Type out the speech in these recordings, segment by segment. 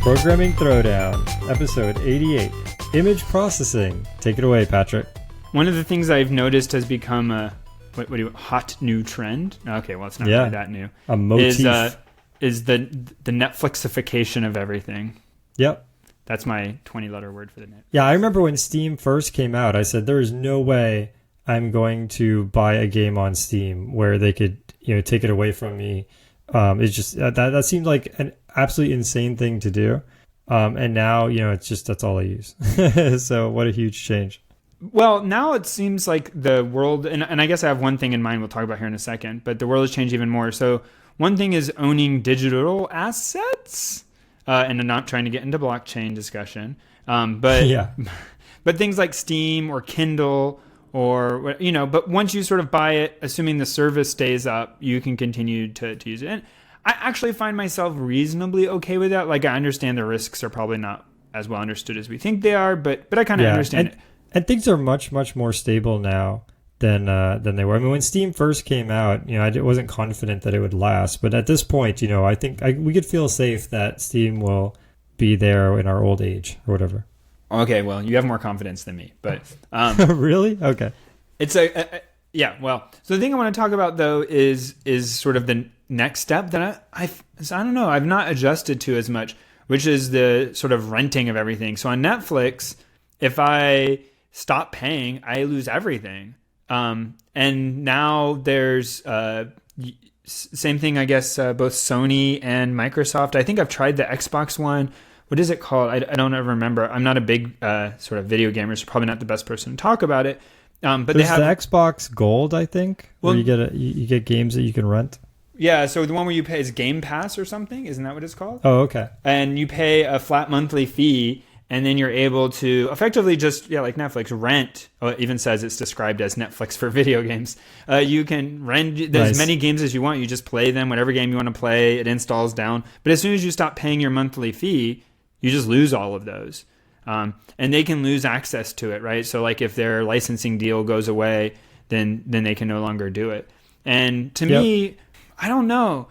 Programming Throwdown, episode 88, image processing. Take it away, Patrick. One of the things I've noticed has become a hot new trend. Okay, well, it's not really that new. A motif. Is the Netflixification of everything. Yep. That's my 20-letter word for the net. Yeah, I remember when Steam first came out, I said there is no way I'm going to buy a game on Steam where they could, take it away from me. It's just that seemed like an absolutely insane thing to do. And now, it's just, that's all I use. So what a huge change. Well, now it seems like the world, and I guess I have one thing in mind we'll talk about here in a second, but the world has changed even more. So one thing is owning digital assets, and I'm not trying to get into blockchain discussion, but yeah. But things like Steam or Kindle or, but once you sort of buy it, assuming the service stays up, you can continue to use it. And I actually find myself reasonably okay with that. Like, I understand the risks are probably not as well understood as we think they are, but I kind of understand it. And things are much, much more stable now than they were. I mean, when Steam first came out, I wasn't confident that it would last. But at this point, I think we could feel safe that Steam will be there in our old age or whatever. Okay, well, you have more confidence than me, but really? Okay. It's yeah. Well, so the thing I want to talk about though is sort of the next step that I don't know, I've not adjusted to as much, which is the sort of renting of everything. So on Netflix, if I stop paying, I lose everything. And now there's same thing, I guess, both Sony and Microsoft. I think I've tried the Xbox one. What is it called? I don't ever remember. I'm not a big sort of video gamer, so probably not the best person to talk about it. But there's they have the Xbox Gold, I think, where you get games that you can rent. Yeah, so the one where you pay is Game Pass or something. Isn't that what it's called? Oh, okay. And you pay a flat monthly fee, and then you're able to effectively just, like Netflix, rent. Oh, it even says it's described as Netflix for video games. You can rent as many games as you want. You just play them, whatever game you want to play. It installs down. But as soon as you stop paying your monthly fee, you just lose all of those. And they can lose access to it, right? So like if their licensing deal goes away, then they can no longer do it. And to me, I don't know.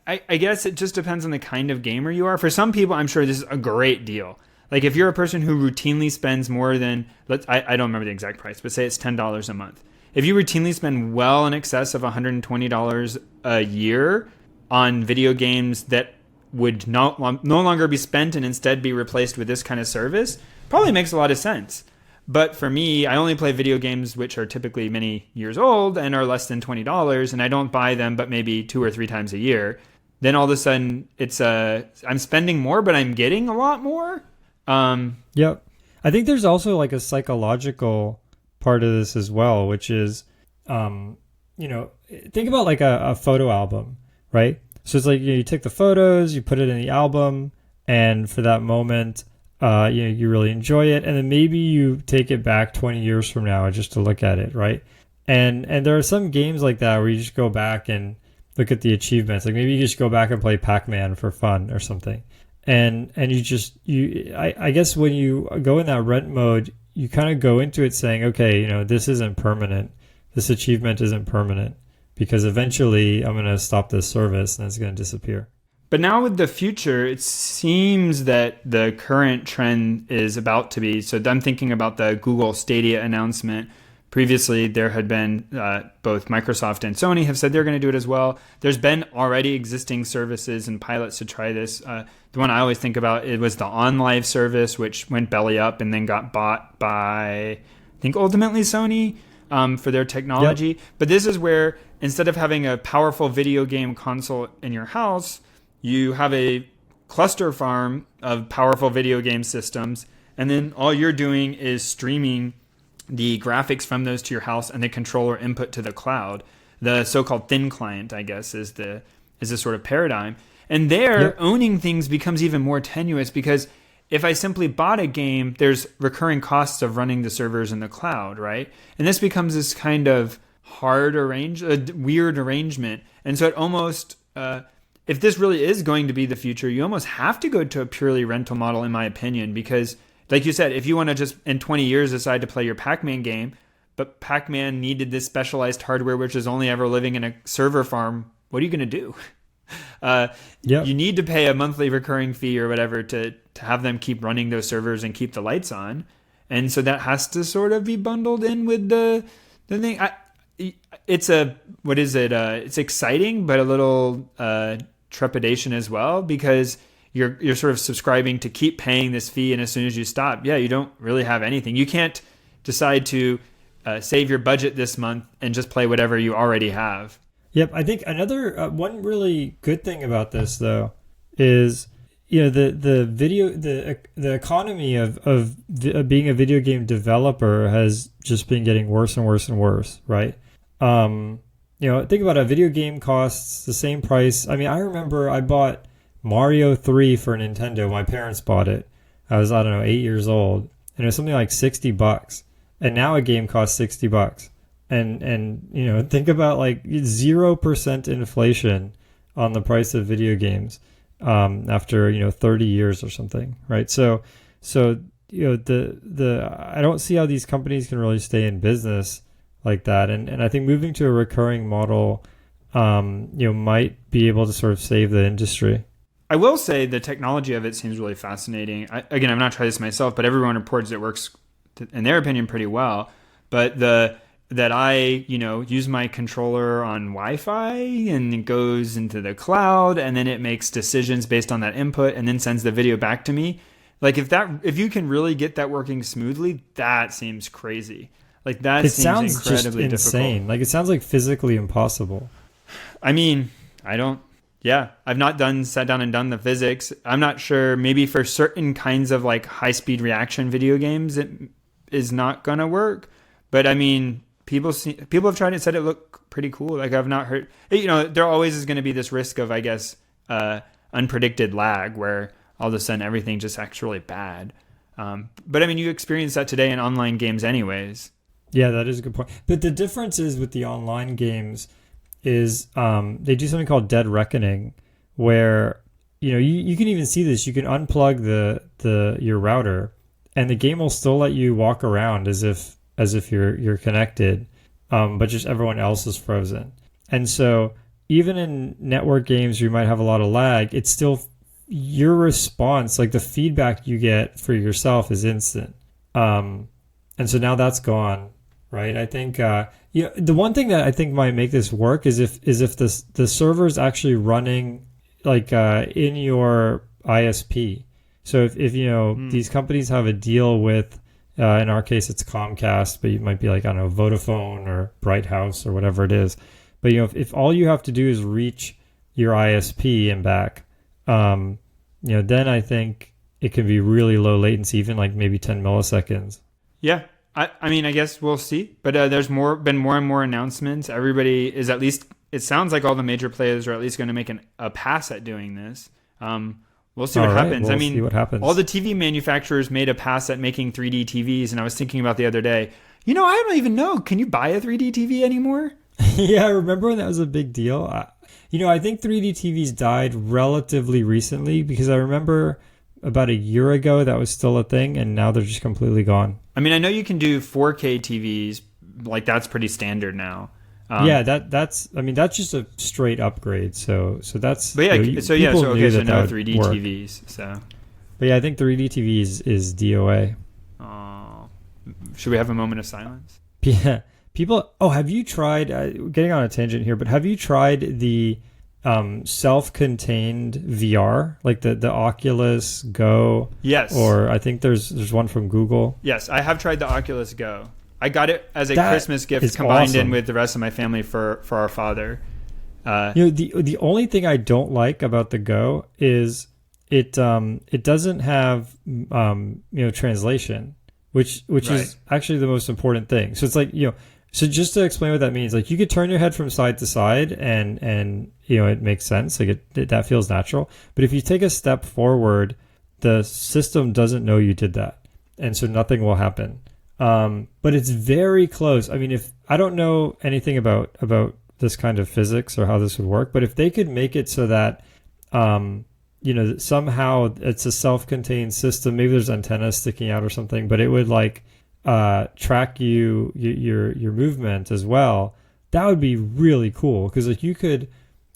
I guess it just depends on the kind of gamer you are. For some people, I'm sure this is a great deal. Like if you're a person who routinely spends more than, I don't remember the exact price, but say it's $10 a month. If you routinely spend well in excess of $120 a year on video games that would no longer be spent and instead be replaced with this kind of service, probably makes a lot of sense. But for me, I only play video games which are typically many years old and are less than $20, and I don't buy them but maybe 2 or 3 times a year. Then all of a sudden, it's I'm spending more, but I'm getting a lot more. Yep. I think there's also like a psychological part of this as well, which is, think about like a photo album, right? So it's like you take the photos, you put it in the album, and for that moment, you really enjoy it, and then maybe you take it back 20 years from now just to look at it, right? And there are some games like that where you just go back and look at the achievements. Like maybe you just go back and play Pac-Man for fun or something, and I guess when you go in that rent mode, you kind of go into it saying, okay, this isn't permanent. This achievement isn't permanent. Because eventually I'm going to stop this service and it's going to disappear. But now with the future, it seems that the current trend is about to be. So I'm thinking about the Google Stadia announcement. Previously, there had been both Microsoft and Sony have said they're going to do it as well. There's been already existing services and pilots to try this. The one I always think about, it was the OnLive service, which went belly up and then got bought by, I think, ultimately Sony for their technology. Yep. But this is where instead of having a powerful video game console in your house, you have a cluster farm of powerful video game systems, and then all you're doing is streaming the graphics from those to your house and the controller input to the cloud. The so-called thin client, I guess, is the sort of paradigm. And there, owning things becomes even more tenuous because if I simply bought a game, there's recurring costs of running the servers in the cloud, right? And this becomes this kind of weird arrangement. And so it almost, if this really is going to be the future, you almost have to go to a purely rental model, in my opinion, because like you said, if you want to just in 20 years decide to play your Pac-Man game, but Pac-Man needed this specialized hardware, which is only ever living in a server farm, what are you going to do? Yep. You need to pay a monthly recurring fee or whatever to have them keep running those servers and keep the lights on. And so that has to sort of be bundled in with the thing. It's a, what is it? It's exciting, but a little trepidation as well, because you're sort of subscribing to keep paying this fee. And as soon as you stop, you don't really have anything. You can't decide to save your budget this month and just play whatever you already have. Yep. I think another one really good thing about this though is, the economy of being a video game developer has just been getting worse and worse and worse, right? Think about it. A video game costs the same price. I mean, I remember I bought Mario 3 for Nintendo. My parents bought it. I was, 8 years old, and it was something like $60. And now a game costs $60. And think about like 0% inflation on the price of video games after 30 years or something, right? So I don't see how these companies can really stay in business like that, and I think moving to a recurring model might be able to sort of save the industry. I will say the technology of it seems really fascinating. I've not tried this myself, but everyone reports it works in their opinion pretty well. But that I use my controller on Wi-Fi and it goes into the cloud, and then it makes decisions based on that input and then sends the video back to me. Like if you can really get that working smoothly, that seems crazy. Like that it seems sounds incredibly just insane. difficult. Like it sounds like physically impossible. I mean, I've not sat down and done the physics. I'm not sure. Maybe for certain kinds of like high-speed reaction video games, it is not gonna work. But I mean, people have tried it and said it looked pretty cool. Like I've not heard. There always is going to be this risk of, I guess, unpredicted lag where all of a sudden everything just acts really bad. But I mean, you experience that today in online games, anyways. Yeah, that is a good point. But the difference is with the online games is they do something called Dead Reckoning, where you can even see this. You can unplug your router, and the game will still let you walk around as if you're connected, but just everyone else is frozen. And so even in network games, you might have a lot of lag. It's still your response, like the feedback you get for yourself, is instant. And so now that's gone. Right. I think, the one thing that I think might make this work is if the server is actually running like in your ISP. So if these companies have a deal with, in our case, it's Comcast, but it might be like, I don't know, Vodafone or Bright House or whatever it is. But, if all you have to do is reach your ISP and back, then I think it can be really low latency, even like maybe 10 milliseconds. Yeah. I mean, I guess we'll see. But there's been more and more announcements. Everybody is, at least, it sounds like all the major players are at least going to make a pass at doing this. We'll see what happens. We'll see what happens. All the TV manufacturers made a pass at making 3D TVs, and I was thinking about the other day, I don't even know. Can you buy a 3D TV anymore? Yeah, I remember when that was a big deal. I think 3D TVs died relatively recently, because I remember about a year ago that was still a thing, and now they're just completely gone. I mean, I know you can do 4K TVs, like that's pretty standard now. Yeah, that's just a straight upgrade. So that's. But yeah, no 3D work. TVs. So. But yeah, I think 3D TVs is DOA. Should we have a moment of silence? Yeah, people. Oh, have you tried? Getting on a tangent here, but have you tried the self-contained VR, like the Oculus Go? Yes. Or I think there's one from Google. Yes, I have tried the Oculus Go. I got it as a Christmas gift combined in with the rest of my family for our father. The only thing I don't like about the Go is it doesn't have translation, which right. is actually the most important thing. So it's like so just to explain what that means, like you could turn your head from side to side and it makes sense, like that feels natural. But if you take a step forward, the system doesn't know you did that, and so nothing will happen. But it's very close. I mean, if I don't know anything about this kind of physics or how this would work, but if they could make it so that, somehow it's a self-contained system, maybe there's antennas sticking out or something, but it would like, track your movement as well. That would be really cool. 'Cause like you could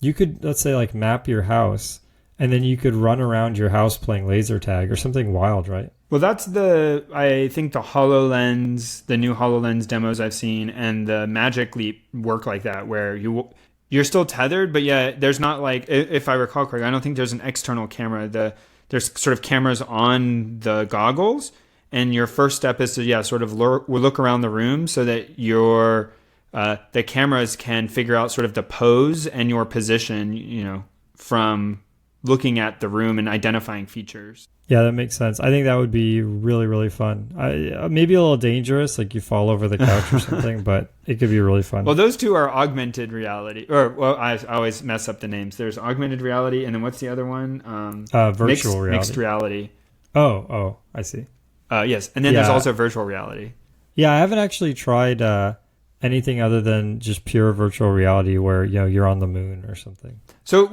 you could, let's say, like map your house, and then you could run around your house playing laser tag or something wild, right? Well, that's I think the HoloLens, the new HoloLens demos I've seen, and the Magic Leap work like that, where you're still tethered, but yeah, there's not like, if I recall correctly, I don't think there's an external camera. There's sort of cameras on the goggles, and your first step is to sort of look around the room so that the cameras can figure out sort of the pose and your position, from looking at the room and identifying features. Yeah, that makes sense. I think that would be really, really fun. Maybe a little dangerous, like you fall over the couch or something, but it could be really fun. Well, those two are augmented reality. I always mess up the names. There's augmented reality, and then what's the other one? Virtual reality. Mixed reality. Oh, I see. Yes, and then there's also virtual reality. Yeah, I haven't actually tried anything other than just pure virtual reality where you're on the moon or something. So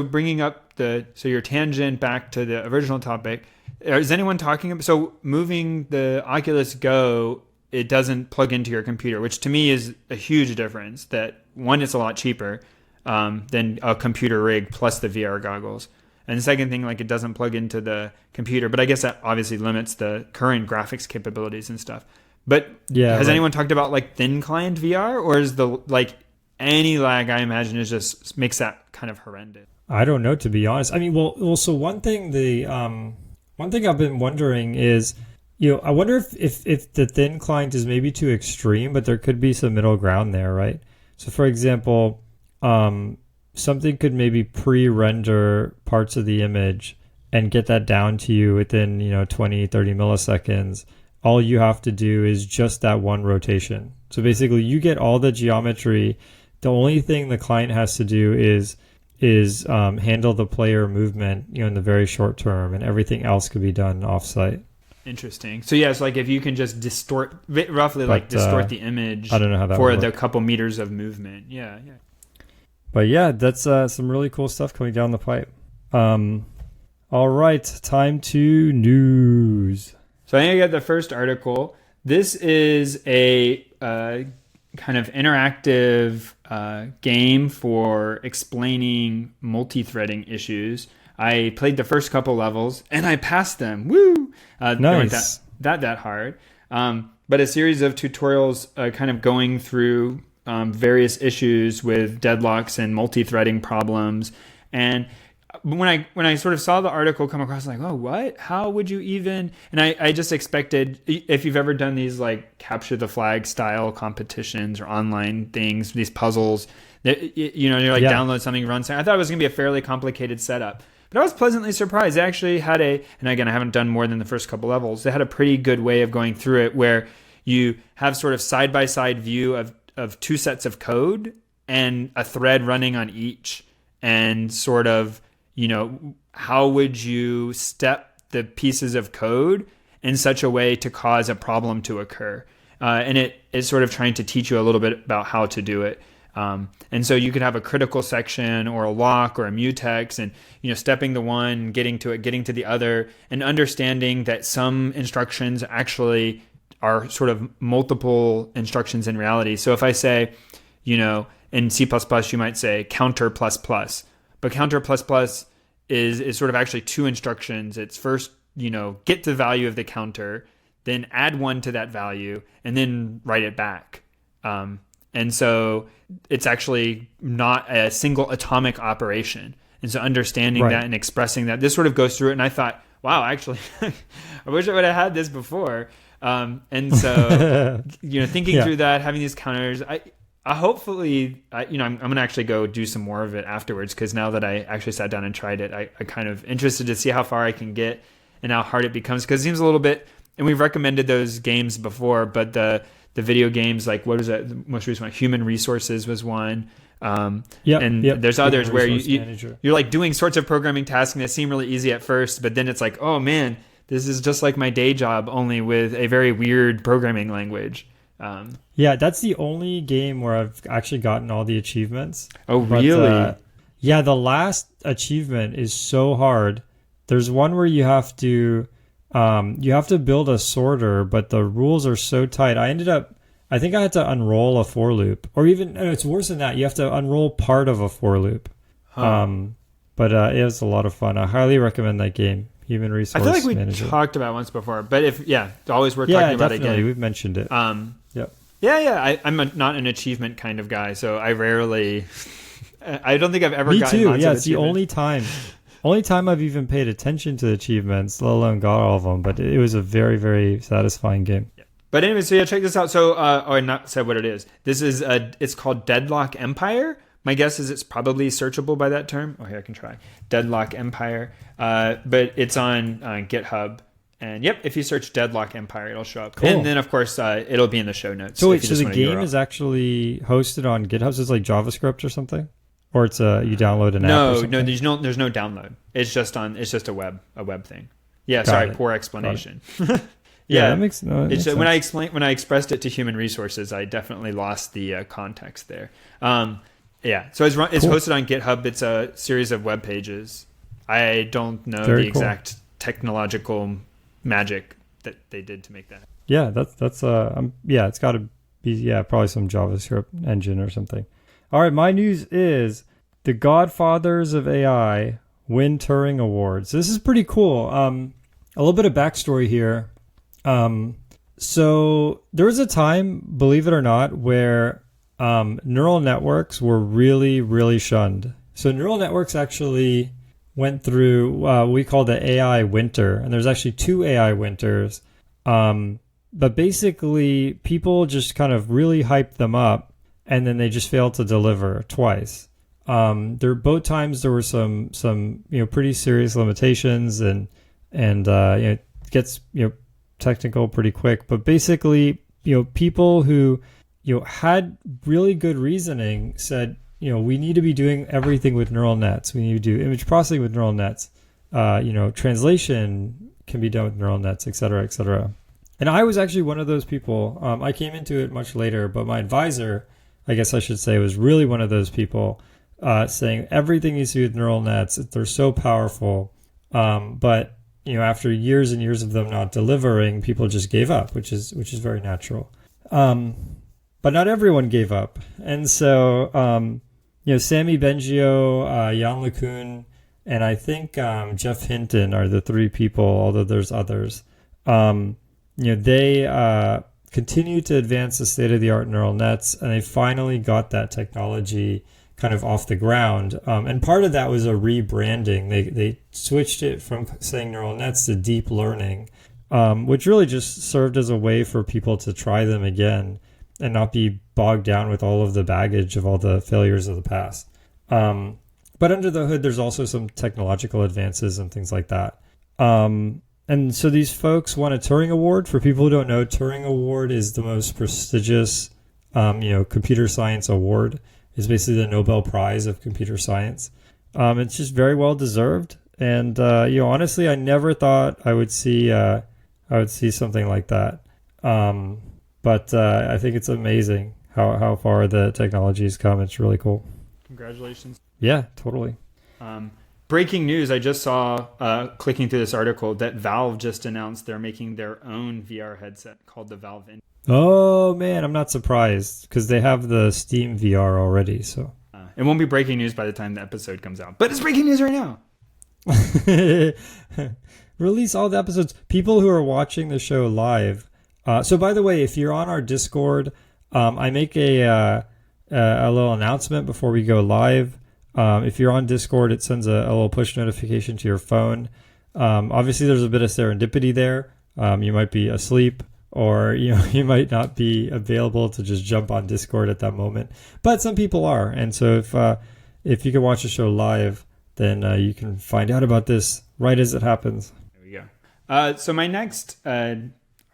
bringing up your tangent back to the original topic, is anyone talking about, so moving the Oculus Go, it doesn't plug into your computer, which to me is a huge difference. That one, it's a lot cheaper than a computer rig plus the VR goggles. And the second thing, like, it doesn't plug into the computer, but I guess that obviously limits the current graphics capabilities and stuff. But has anyone talked about like thin client VR, or is any lag, I imagine, is just makes that kind of horrendous? I don't know, to be honest. I mean, so one thing I've been wondering is, I wonder if the thin client is maybe too extreme, but there could be some middle ground there, right? So for example, something could maybe pre-render parts of the image and get that down to you within 20, 30 milliseconds. All you have to do is just that one rotation. So basically you get all the geometry. The only thing the client has to do is handle the player movement, in the very short term, and everything else could be done offsite. Interesting. So it's like if you can just distort the image, I don't know how that for would the work. Couple meters of movement. Yeah. But yeah, that's some really cool stuff coming down the pipe. All right, time to news. So I think I got the first article. This is a kind of interactive game for explaining multi-threading issues. I played the first couple levels and I passed them. Woo! Nice. They weren't that hard. But a series of tutorials kind of going through various issues with deadlocks and multi-threading problems. And when I sort of saw the article come across, like, oh, what? How would you even? And I just expected, if you've ever done these like capture the flag style competitions or online things, these puzzles, that you're like download something, run something. I thought it was gonna be a fairly complicated setup, but I was pleasantly surprised. They actually had and again, I haven't done more than the first couple levels. They had a pretty good way of going through it, where you have sort of side by side view of two sets of code and a thread running on each, and sort of, how would you step the pieces of code in such a way to cause a problem to occur? And it is sort of trying to teach you a little bit about how to do it. And so you could have a critical section or a lock or a mutex, and, stepping the one, getting to the other, and understanding that some instructions actually are sort of multiple instructions in reality. So if I say, in C++, you might say counter plus plus. But counter plus plus is sort of actually two instructions. It's first, get the value of the counter, then add one to that value, and then write it back. And so it's actually not a single atomic operation. And so understanding that and expressing that, this sort of goes through it. And I thought, wow, actually, I wish I would have had this before. And so, thinking through that, having these counters, I'm going to actually go do some more of it afterwards, because now that I actually sat down and tried it, I kind of interested to see how far I can get and how hard it becomes, because it seems a little bit, and we've recommended those games before, but the video games, like, what is that? The most recent one, Human Resources was one. There's others where you're like doing sorts of programming tasks that seem really easy at first, but then it's like, oh man, this is just like my day job, only with a very weird programming language. That's the only game where I've actually gotten all the achievements. Oh, really? The last achievement is so hard. There's one where you have to build a sorter, but the rules are so tight. I think I had to unroll a for loop, or even, no, it's worse than that. You have to unroll part of a for loop. But it was a lot of fun. I highly recommend that game, Human Resource I feel like we Manager. talked about it once before, but always worth talking about it again. We've mentioned it. I'm not an achievement kind of guy, so I don't think I've ever Me gotten too. lots Yeah, of it's the only time I've even paid attention to achievements, let alone got all of them. But it was a very, very satisfying game. Yeah. But anyway, so check this out. So, or not said what it is. This is it's called Deadlock Empire. My guess is it's probably searchable by that term. Oh, here I can try Deadlock Empire. But it's on GitHub. And if you search Deadlock Empire, it'll show up. Cool. And then, of course, it'll be in the show notes. So wait, so the game is actually hosted on GitHub? So it's like JavaScript or something? Or it's you download an app or something? No, there's no download. It's just a web thing. Yeah, sorry, poor explanation. Yeah, that makes sense. When I expressed it to human resources, I definitely lost the context there. So it's hosted on GitHub. It's a series of web pages. I don't know the exact technological magic that they did to make that. Yeah, that's it's got to be probably some JavaScript engine or something. All right, my news is the Godfathers of AI win Turing Awards. This is pretty cool. A little bit of backstory here. So there was a time, believe it or not, where neural networks were really, really shunned. So neural networks actually went through what we call the AI winter, and there's actually 2 AI winters. But basically, people just kind of really hyped them up, and then they just failed to deliver twice. Both times there were some pretty serious limitations, and it gets technical pretty quick. But basically, people who had really good reasoning said, we need to be doing everything with neural nets. We need to do image processing with neural nets. Translation can be done with neural nets, et cetera, et cetera. And I was actually one of those people. I came into it much later, but my advisor, I guess I should say, was really one of those people saying everything needs to do with neural nets. They're so powerful. But after years and years of them not delivering, people just gave up, which is very natural. But not everyone gave up. And so, Sami Bengio, Jan LeCun, and I think Jeff Hinton are the 3 people, although there's others. They continue to advance the state-of-the-art neural nets, and they finally got that technology kind of off the ground. And part of that was a rebranding. They switched it from saying neural nets to deep learning, which really just served as a way for people to try them again and not be bogged down with all of the baggage of all the failures of the past. But under the hood, there's also some technological advances and things like that. And so these folks won a Turing Award. For people who don't know, Turing Award is the most prestigious, computer science award. It's basically the Nobel Prize of computer science. It's just very well deserved. And honestly, I never thought I would see something like that. But I think it's amazing how far the technology has come. It's really cool. Congratulations. Yeah, totally. Breaking news, I just saw, clicking through this article, that Valve just announced they're making their own VR headset called the Valve In. Oh, man, I'm not surprised because they have the Steam VR already. So it won't be breaking news by the time the episode comes out. But it's breaking news right now. Release all the episodes. People who are watching the show live. So, by the way, if you're on our Discord, I make a little announcement before we go live. If you're on Discord, it sends a little push notification to your phone. Obviously, there's a bit of serendipity there. You might be asleep, or you might not be available to just jump on Discord at that moment. But some people are, and so if you can watch the show live, then you can find out about this right as it happens. There we go. So my next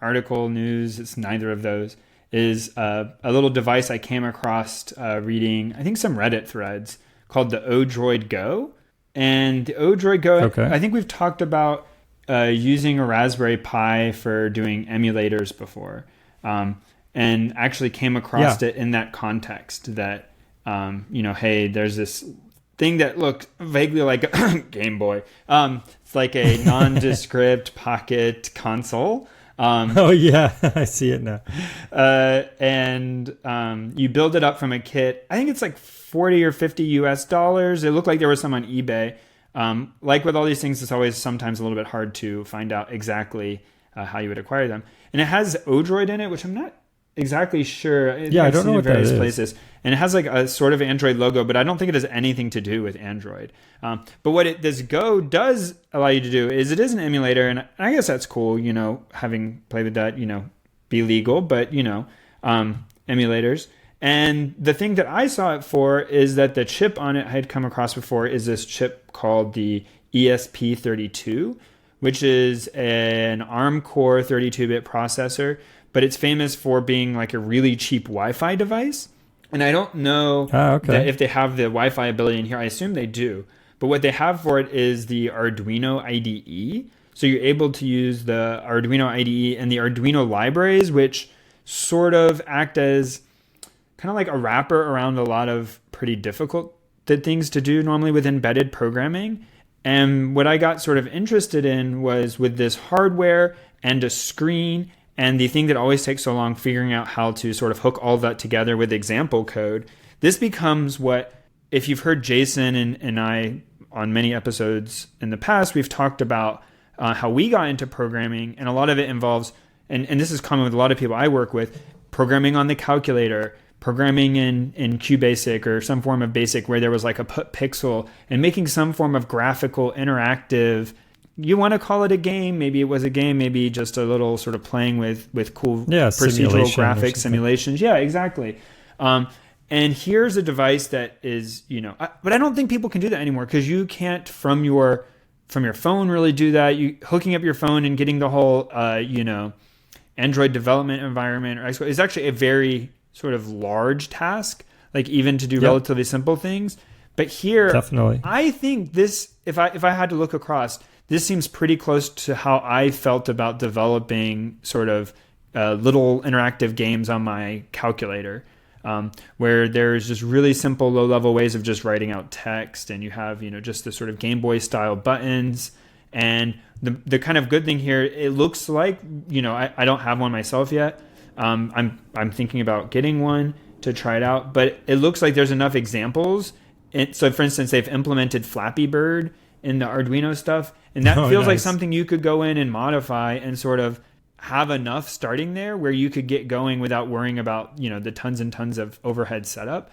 article news, it's neither of those, is a little device I came across reading, I think, some Reddit threads called the Odroid Go. And the Odroid Go, okay. I think we've talked about using a Raspberry Pi for doing emulators before, and actually came across it in that context that, hey, there's this thing that looked vaguely like a Game Boy. It's like a nondescript pocket console. Oh yeah, I see it now. And you build it up from a kit. I think it's like 40 or 50 US dollars. It looked like there was some on eBay. Like with all these things, it's always sometimes a little bit hard to find out exactly how you would acquire them. And it has Odroid in it, which I'm not exactly sure. I don't know what that is. Places. And it has like a sort of Android logo, but I don't think it has anything to do with Android. But what this Go does allow you to do is it is an emulator, and I guess that's cool, having played with that, be legal, but, emulators. And the thing that I saw it for is that the chip on it I had come across before is this chip called the ESP32, which is an ARM Core 32-bit processor, but it's famous for being like a really cheap Wi-Fi device. And I don't know that if they have the Wi-Fi ability in here. I assume they do. But what they have for it is the Arduino IDE. So you're able to use the Arduino IDE and the Arduino libraries, which sort of act as kind of like a wrapper around a lot of pretty difficult things to do normally with embedded programming. And what I got sort of interested in was with this hardware and a screen and the thing that always takes so long, figuring out how to sort of hook all of that together with example code. This becomes what, if you've heard Jason and I on many episodes in the past, we've talked about how we got into programming, and a lot of it involves, and this is common with a lot of people I work with, programming on the calculator, programming in QBasic or some form of BASIC where there was like a put pixel, and making some form of graphical, interactive, you want to call it a game, maybe it was a game, maybe just a little sort of playing with cool procedural graphics, simulations. Yeah, exactly. And here's a device that is, but I don't think people can do that anymore because you can't from your phone really do that. You hooking up your phone and getting the whole, Android development environment is actually a very sort of large task, like even to do relatively simple things. But here, definitely, I think this, if I had to look across, this seems pretty close to how I felt about developing sort of little interactive games on my calculator, where there's just really simple low-level ways of just writing out text, and you have just the sort of Game Boy style buttons. And the kind of good thing here, it looks like I don't have one myself yet. I'm thinking about getting one to try it out, but it looks like there's enough examples. So, for instance, they've implemented Flappy Bird in the Arduino stuff, and that feels like something you could go in and modify and sort of have enough starting there where you could get going without worrying about the tons and tons of overhead setup.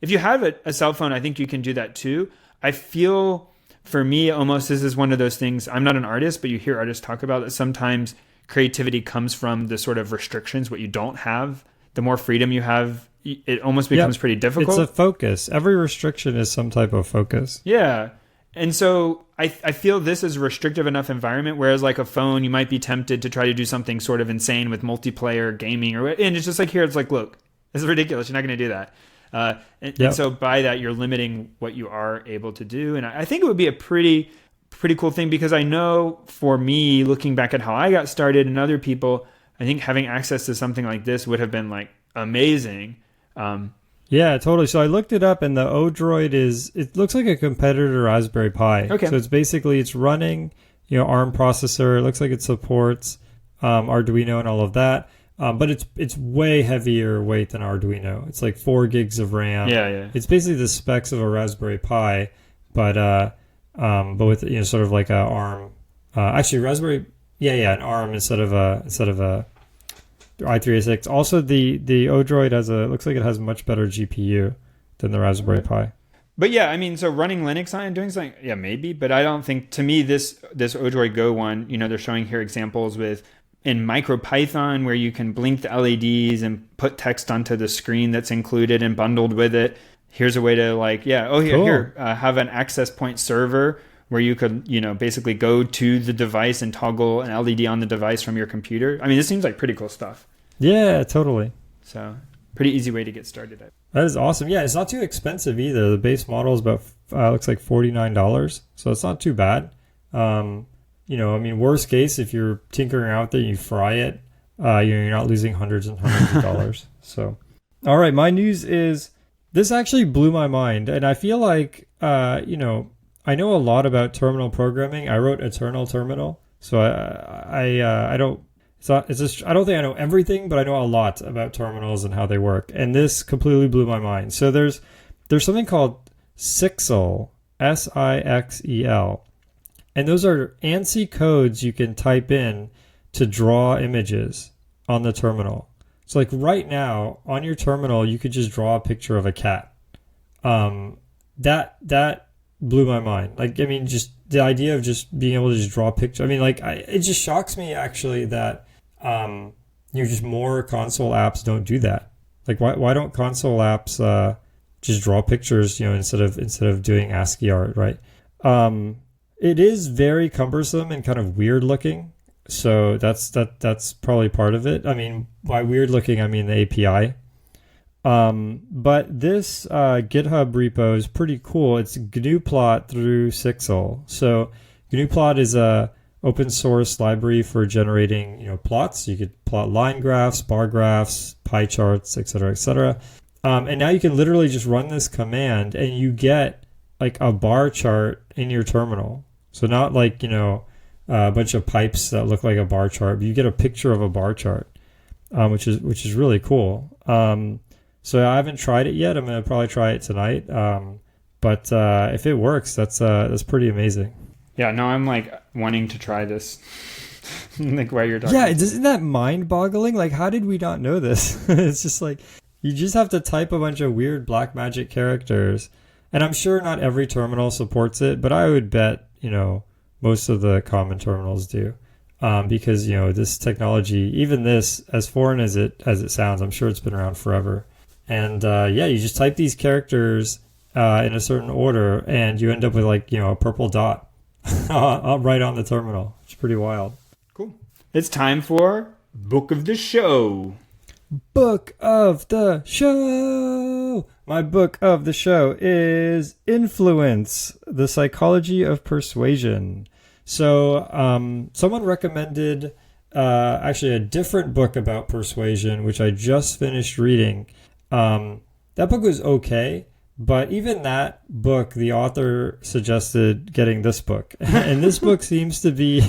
If you have a cell phone, I think you can do that too. I feel for me almost this is one of those things. I'm not an artist, but you hear artists talk about that sometimes creativity comes from the sort of restrictions. What you don't have, the more freedom you have, it almost becomes pretty difficult. It's a focus. Every restriction is some type of focus. Yeah. And so I feel this is a restrictive enough environment, whereas like a phone, you might be tempted to try to do something sort of insane with multiplayer gaming, and it's just like here, it's like, look, this is ridiculous. You're not going to do that. And so by that, you're limiting what you are able to do. And I think it would be a pretty cool thing, because I know for me, looking back at how I got started and other people, I think having access to something like this would have been like amazing. Yeah, totally. So I looked it up, and the Odroid it looks like a competitor to Raspberry Pi. Okay. So it's running, ARM processor. It looks like it supports Arduino and all of that. But it's way heavier weight than Arduino. It's like 4 gigs of RAM. Yeah. It's basically the specs of a Raspberry Pi, but with sort of like a ARM. Actually, Raspberry. An ARM instead of a i386. Also, the Odroid looks like it has much better GPU than the Raspberry Pi. But yeah, I mean, so running Linux on it and doing something, yeah, maybe. But I don't think, to me, this Odroid Go one, they're showing here examples in MicroPython where you can blink the LEDs and put text onto the screen that's included and bundled with it. Here's a way to have an access point server where you could, basically go to the device and toggle an LED on the device from your computer. I mean, this seems like pretty cool stuff. Yeah, totally. So pretty easy way to get started. That is awesome. Yeah, it's not too expensive either. The base model is about, looks like $49. So it's not too bad. Worst case, if you're tinkering out there, you fry it, you're not losing hundreds and hundreds of dollars. So, all right, my news is, this actually blew my mind. And I feel like, I know a lot about terminal programming. I wrote Eternal Terminal, so I don't think I know everything, but I know a lot about terminals and how they work. And this completely blew my mind. So there's there's something called Sixel, Sixel, and those are ANSI codes you can type in to draw images on the terminal. So like right now on your terminal, you could just draw a picture of a cat. That blew my mind. Like, I mean, just the idea of just being able to just draw a picture. I mean, like, it just shocks me actually that, just more console apps don't do that. Like, why don't console apps, just draw pictures, instead of doing ASCII art, right? It is very cumbersome and kind of weird looking. So that's probably part of it. I mean, by weird looking, I mean the API. But this GitHub repo is pretty cool. It's GNUplot through Sixel. So GNUplot is a open source library for generating, plots. You could plot line graphs, bar graphs, pie charts, etc., etc. And now you can literally just run this command and you get like a bar chart in your terminal. So not like, a bunch of pipes that look like a bar chart, but you get a picture of a bar chart, which is really cool. So I haven't tried it yet. I'm going to probably try it tonight. But if it works, that's pretty amazing. Yeah, no, I'm like wanting to try this. Like while you're talking. Yeah, isn't that mind-boggling? Like, how did we not know this? It's just like, you just have to type a bunch of weird black magic characters. And I'm sure not every terminal supports it, but I would bet, most of the common terminals do. Because, this technology, even this, as foreign as it sounds, I'm sure it's been around forever. And you just type these characters in a certain order, and you end up with like, a purple dot right on the terminal. It's pretty wild. Cool. It's time for Book of the Show. Book of the Show. My book of the show is Influence, The Psychology of Persuasion. So someone recommended actually a different book about persuasion, which I just finished reading. That book was okay, but even that book, the author suggested getting this book. And this book seems to be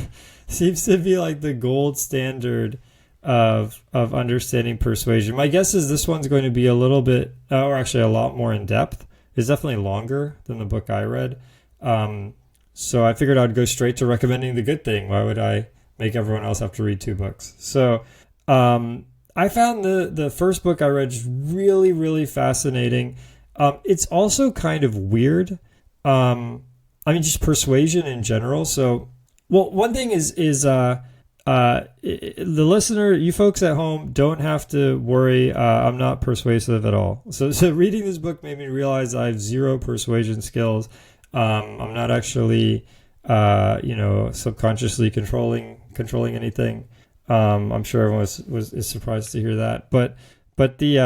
like the gold standard of understanding persuasion. My guess is this one's going to be a little bit, or actually a lot more in depth. It's definitely longer than the book I read. So I figured I'd go straight to recommending the good thing. Why would I make everyone else have to read two books? So I found the first book I read just really, really fascinating. It's also kind of weird. Just persuasion in general. So, well, one thing is the listener, you folks at home, don't have to worry. I'm not persuasive at all. So reading this book made me realize I have zero persuasion skills. I'm not actually, subconsciously controlling anything. I'm sure everyone is surprised to hear that. But the,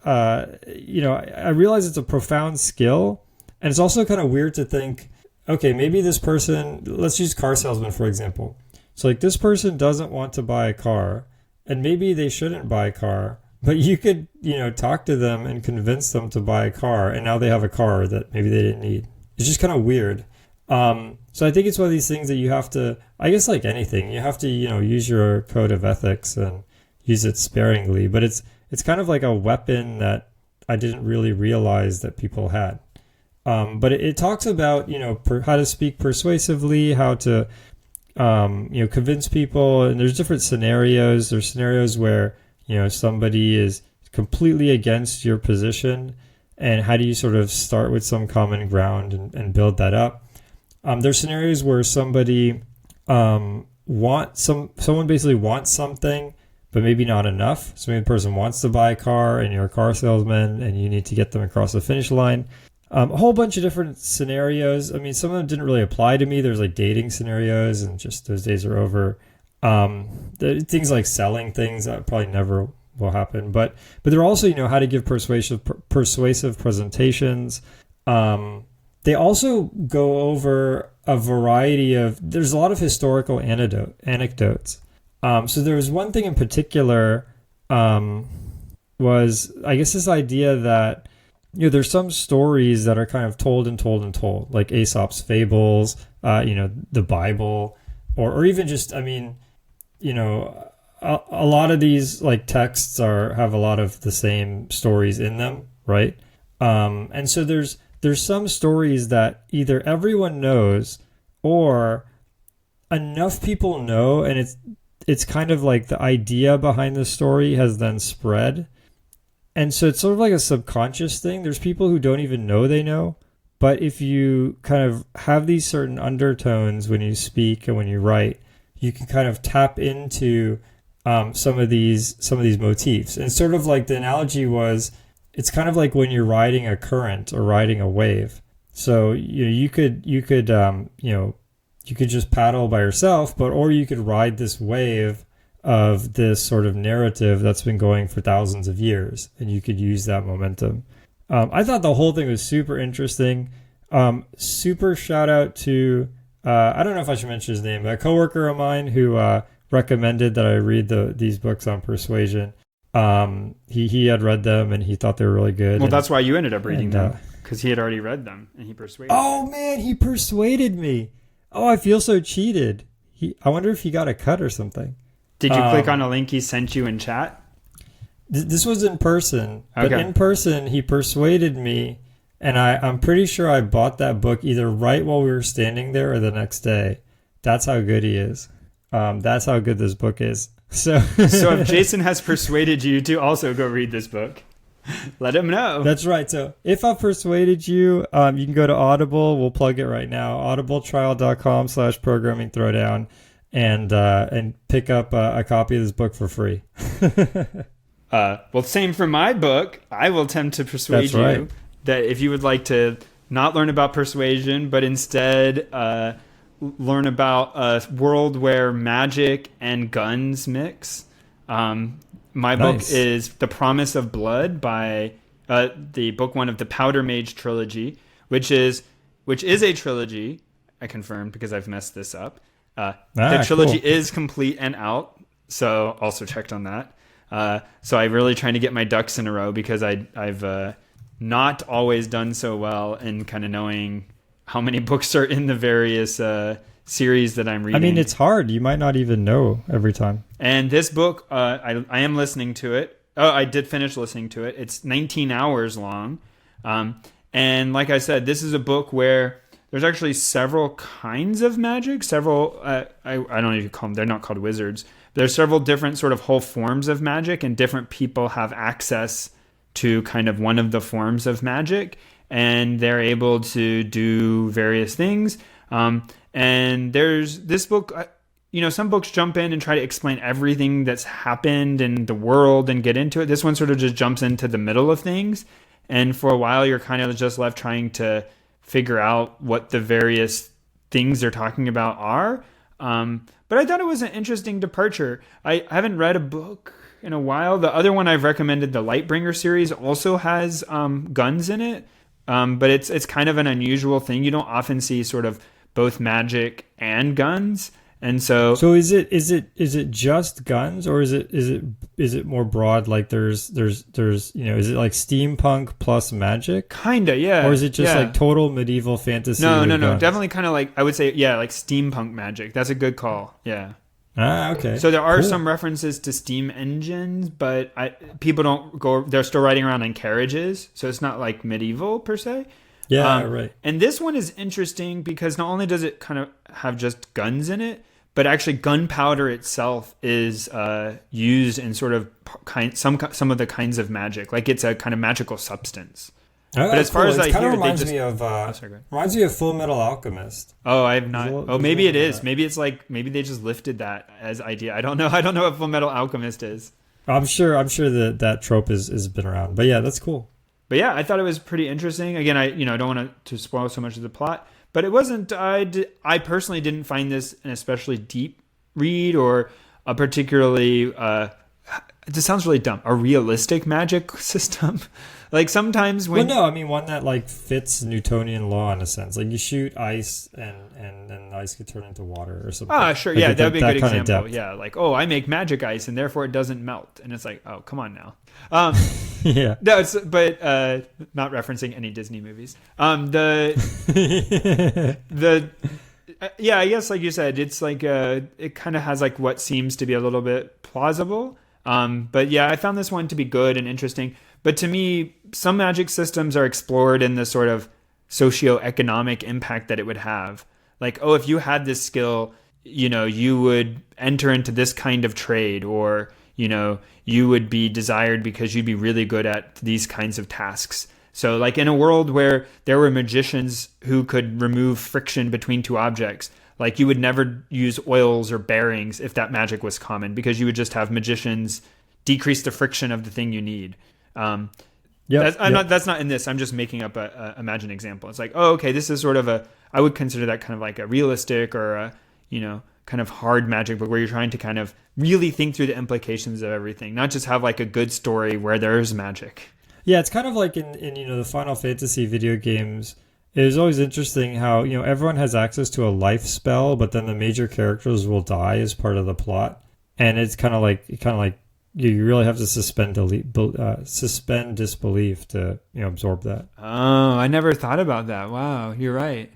I realize it's a profound skill, and it's also kind of weird to think, okay, maybe this person, let's use car salesman, for example. So like this person doesn't want to buy a car, and maybe they shouldn't buy a car, but you could, talk to them and convince them to buy a car, and now they have a car that maybe they didn't need. It's just kind of weird. So I think it's one of these things that you have to, I guess like anything, you have to, use your code of ethics and use it sparingly, but it's kind of like a weapon that I didn't really realize that people had. But it talks about, how to speak persuasively, how to, convince people, and there's different scenarios. There's scenarios where, somebody is completely against your position, and how do you sort of start with some common ground and build that up. There's scenarios where somebody someone basically wants something, but maybe not enough. So maybe the person wants to buy a car, and you're a car salesman, and you need to get them across the finish line. A whole bunch of different scenarios. I mean, some of them didn't really apply to me. There's like dating scenarios, and just those days are over. Things like selling things that probably never will happen. But they're also, how to give persuasive presentations. They also go over a variety of. There's a lot of historical anecdotes. So there was one thing in particular. Was I guess this idea that. There's some stories that are kind of told, like Aesop's fables, the Bible, or even just, a lot of these like texts have a lot of the same stories in them, right? And so there's some stories that either everyone knows or enough people know, and it's kind of like the idea behind the story has then spread. And so it's sort of like a subconscious thing. There's people who don't even know they know. But if you kind of have these certain undertones when you speak and when you write, you can kind of tap into some of these motifs. And sort of like the analogy was, it's kind of like when you're riding a current or riding a wave. So you could just paddle by yourself, or you could ride this wave of this sort of narrative that's been going for thousands of years, and you could use that momentum. I thought the whole thing was super interesting. Super shout out to, I don't know if I should mention his name, but a coworker of mine who recommended that I read these books on persuasion. He had read them and he thought they were really good. Well, that's why you ended up reading them, because he had already read them and he persuaded Oh, man, he persuaded me. Oh, I feel so cheated. I wonder if he got a cut or something. Did you click on a link he sent you in chat? This was in person. Okay. But in person, he persuaded me, and I'm pretty sure I bought that book either right while we were standing there or the next day. That's how good he is. That's how good this book is. So if Jason has persuaded you to also go read this book, let him know. That's right. So if I've persuaded you, you can go to Audible. We'll plug it right now. audibletrial.com/programming throwdown and pick up a copy of this book for free. Well, same for my book. I will attempt to persuade you that if you would like to not learn about persuasion, but instead learn about a world where magic and guns mix, my book is The Promise of Blood by the book one of the Powder Mage trilogy, which is a trilogy. I confirmed because I've messed this up. The trilogy is complete and out, so also checked on that. So I'm really trying to get my ducks in a row because I've not always done so well in kind of knowing how many books are in the various series that I'm reading. I mean, it's hard. You might not even know every time. And this book, I am listening to it. Oh, I did finish listening to it. It's 19 hours long. And like I said, this is a book where there's actually several kinds of magic. Several, I don't know if you call them, they're not called wizards. There's several different sort of whole forms of magic, and different people have access to kind of one of the forms of magic, and they're able to do various things. And there's this book, some books jump in and try to explain everything that's happened in the world and get into it. This one sort of just jumps into the middle of things. And for a while, you're kind of just left trying to figure out what the various things they're talking about are. But I thought it was an interesting departure. I haven't read a book in a while. The other one I've recommended, the Lightbringer series, also has guns in it. But it's kind of an unusual thing. You don't often see sort of both magic and guns. And so is it just guns, or is it more broad? Like there's is it like steampunk plus magic? Kinda, yeah. Or is it just like total medieval fantasy? No. Definitely kind of like, I would say, yeah, like steampunk magic. That's a good call. Yeah. Okay. So there are some references to steam engines, but people don't go. They're still riding around in carriages, so it's not like medieval per se. Yeah, right. And this one is interesting because not only does it kind of have just guns in it, but actually gunpowder itself is used in sort of some of the kinds of magic. Like it's a kind of magical substance. Oh, but as far as I hear, reminds me of Full Metal Alchemist. Oh, I have not. Maybe it is. Maybe it's like they just lifted that as idea. I don't know. I don't know what Full Metal Alchemist is. I'm sure that trope has been around. But yeah, that's cool. But yeah, I thought it was pretty interesting. Again, I don't want to spoil so much of the plot, but it wasn't. I personally didn't find this an especially deep read or a particularly. This sounds really dumb. A realistic magic system. Like sometimes when... Well, no, I mean one that like fits Newtonian law in a sense. Like you shoot ice and then the ice could turn into water or something. Ah, sure. Like yeah, that would be a good example. Yeah, like, oh, I make magic ice and therefore it doesn't melt. And it's like, oh, come on now. Yeah. No, but not referencing any Disney movies. Yeah, I guess like you said, it's like it kind of has like what seems to be a little bit plausible. But yeah, I found this one to be good and interesting. But to me, some magic systems are explored in the sort of socioeconomic impact that it would have. Like, oh, if you had this skill, you would enter into this kind of trade, or, you would be desired because you'd be really good at these kinds of tasks. So like in a world where there were magicians who could remove friction between two objects, like you would never use oils or bearings if that magic was common, because you would just have magicians decrease the friction of the thing you need. That's not in this. I'm just making up a imagined example. It's like, oh, okay, this is sort of I would consider that kind of like a realistic or a, kind of hard magic book where you're trying to kind of really think through the implications of everything, not just have like a good story where there's magic. Yeah, it's kind of like in the Final Fantasy video games. It was always interesting how, everyone has access to a life spell, but then the major characters will die as part of the plot. And it's kind of like you really have to suspend disbelief to absorb that. Oh, I never thought about that. Wow, you're right.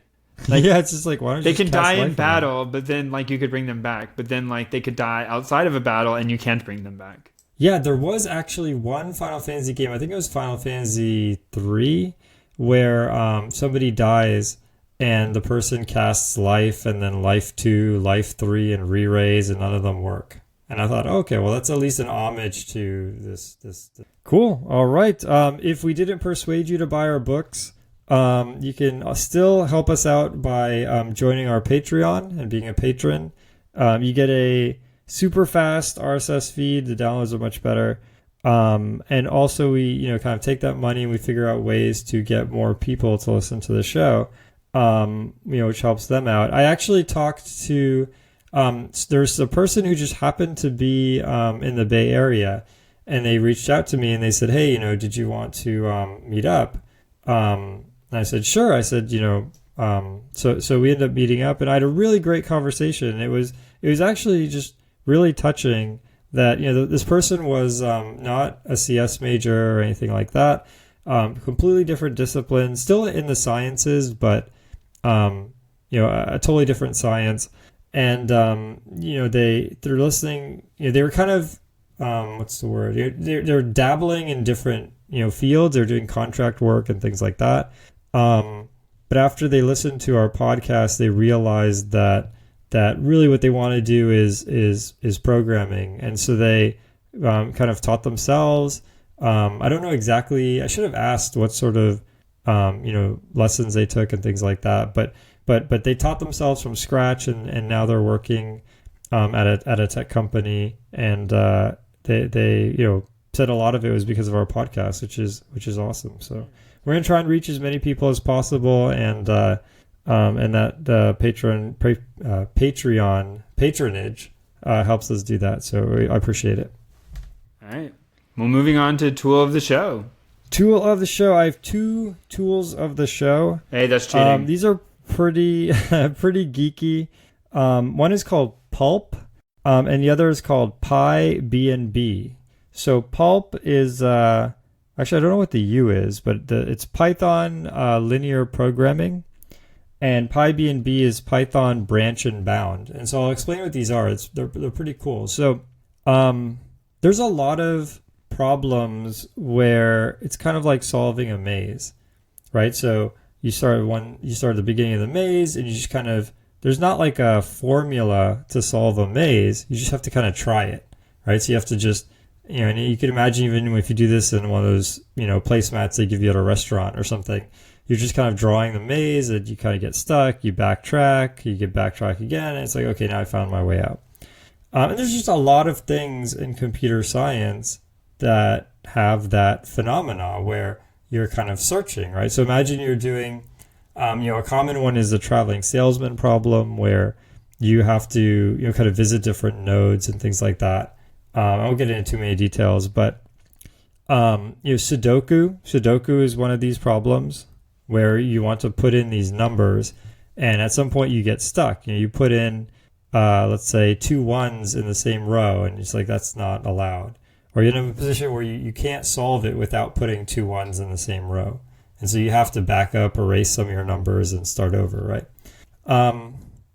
Like, yeah, it's just like, why don't you they just can cast die in life battle, but then like you could bring them back. But then like they could die outside of a battle and you can't bring them back. Yeah, there was actually one Final Fantasy game, I think it was Final Fantasy 3, where somebody dies and the person casts life and then life 2, life 3, and re-raise, and none of them work. And I thought, okay, well, that's at least an homage to this. Cool. All right. If we didn't persuade you to buy our books, you can still help us out by joining our Patreon and being a patron. You get a super fast RSS feed. The downloads are much better. And also we, kind of take that money and we figure out ways to get more people to listen to the show, which helps them out. I actually talked to, there's a person who just happened to be in the Bay Area, and they reached out to me and they said, hey, did you want to meet up? And I said, sure. I said, so we ended up meeting up, and I had a really great conversation. It was actually just really touching that, this person was not a CS major or anything like that. Completely different discipline, still in the sciences, but, a totally different science. And, they're listening, they were kind of, what's the word? They're dabbling in different, fields. They're doing contract work and things like that. But after they listened to our podcast, they realized that really what they want to do is programming. And so they kind of taught themselves. I don't know exactly. I should have asked what sort of lessons they took and things like that. But they taught themselves from scratch, and now they're working at a tech company, and they said a lot of it was because of our podcast, which is awesome. So we're gonna try and reach as many people as possible, and that the Patreon patronage helps us do that. So I appreciate it. All right. Well, moving on to tool of the show. Tool of the show. I have two tools of the show. Hey, that's cheating. These are pretty geeky. One is called Pulp, and the other is called PyBnB. So Pulp is actually, I don't know what the U is, but it's Python linear programming, and PyBnB is Python branch and bound. And so I'll explain what these are. They're pretty cool. So there's a lot of problems where it's kind of like solving a maze, right? So you start at the beginning of the maze, and you just kind of, there's not like a formula to solve a maze. You just have to kind of try it, right? So you have to just, and you can imagine even if you do this in one of those, placemats they give you at a restaurant or something, you're just kind of drawing the maze, and you kind of get stuck, you backtrack, you get backtrack again, and it's like, okay, now I found my way out. And there's just a lot of things in computer science that have that phenomena where you're kind of searching, right? So imagine you're doing, a common one is the traveling salesman problem, where you have to, kind of visit different nodes and things like that. I won't get into too many details, but Sudoku is one of these problems where you want to put in these numbers, and at some point you get stuck. You put in, let's say, 2 ones in the same row, and it's like, that's not allowed. Or you're in a position where you can't solve it without putting 2 ones in the same row. And so you have to back up, erase some of your numbers, and start over, right?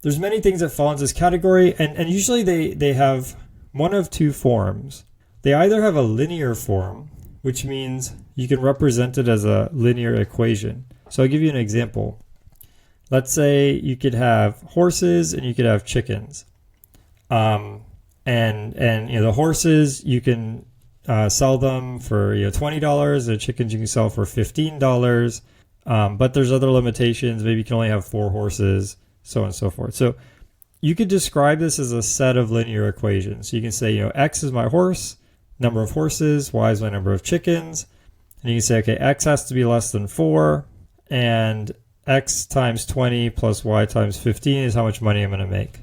There's many things that fall into this category, and usually they have one of two forms. They either have a linear form, which means you can represent it as a linear equation. So I'll give you an example. Let's say you could have horses and you could have chickens. And the horses, you can sell them for $20. The chickens you can sell for $15. But there's other limitations. Maybe you can only have 4 horses, so on and so forth. So you could describe this as a set of linear equations. So you can say, X is my horse, number of horses, Y is my number of chickens. And you can say, okay, X has to be less than 4, and X times 20 plus Y times 15 is how much money I'm going to make,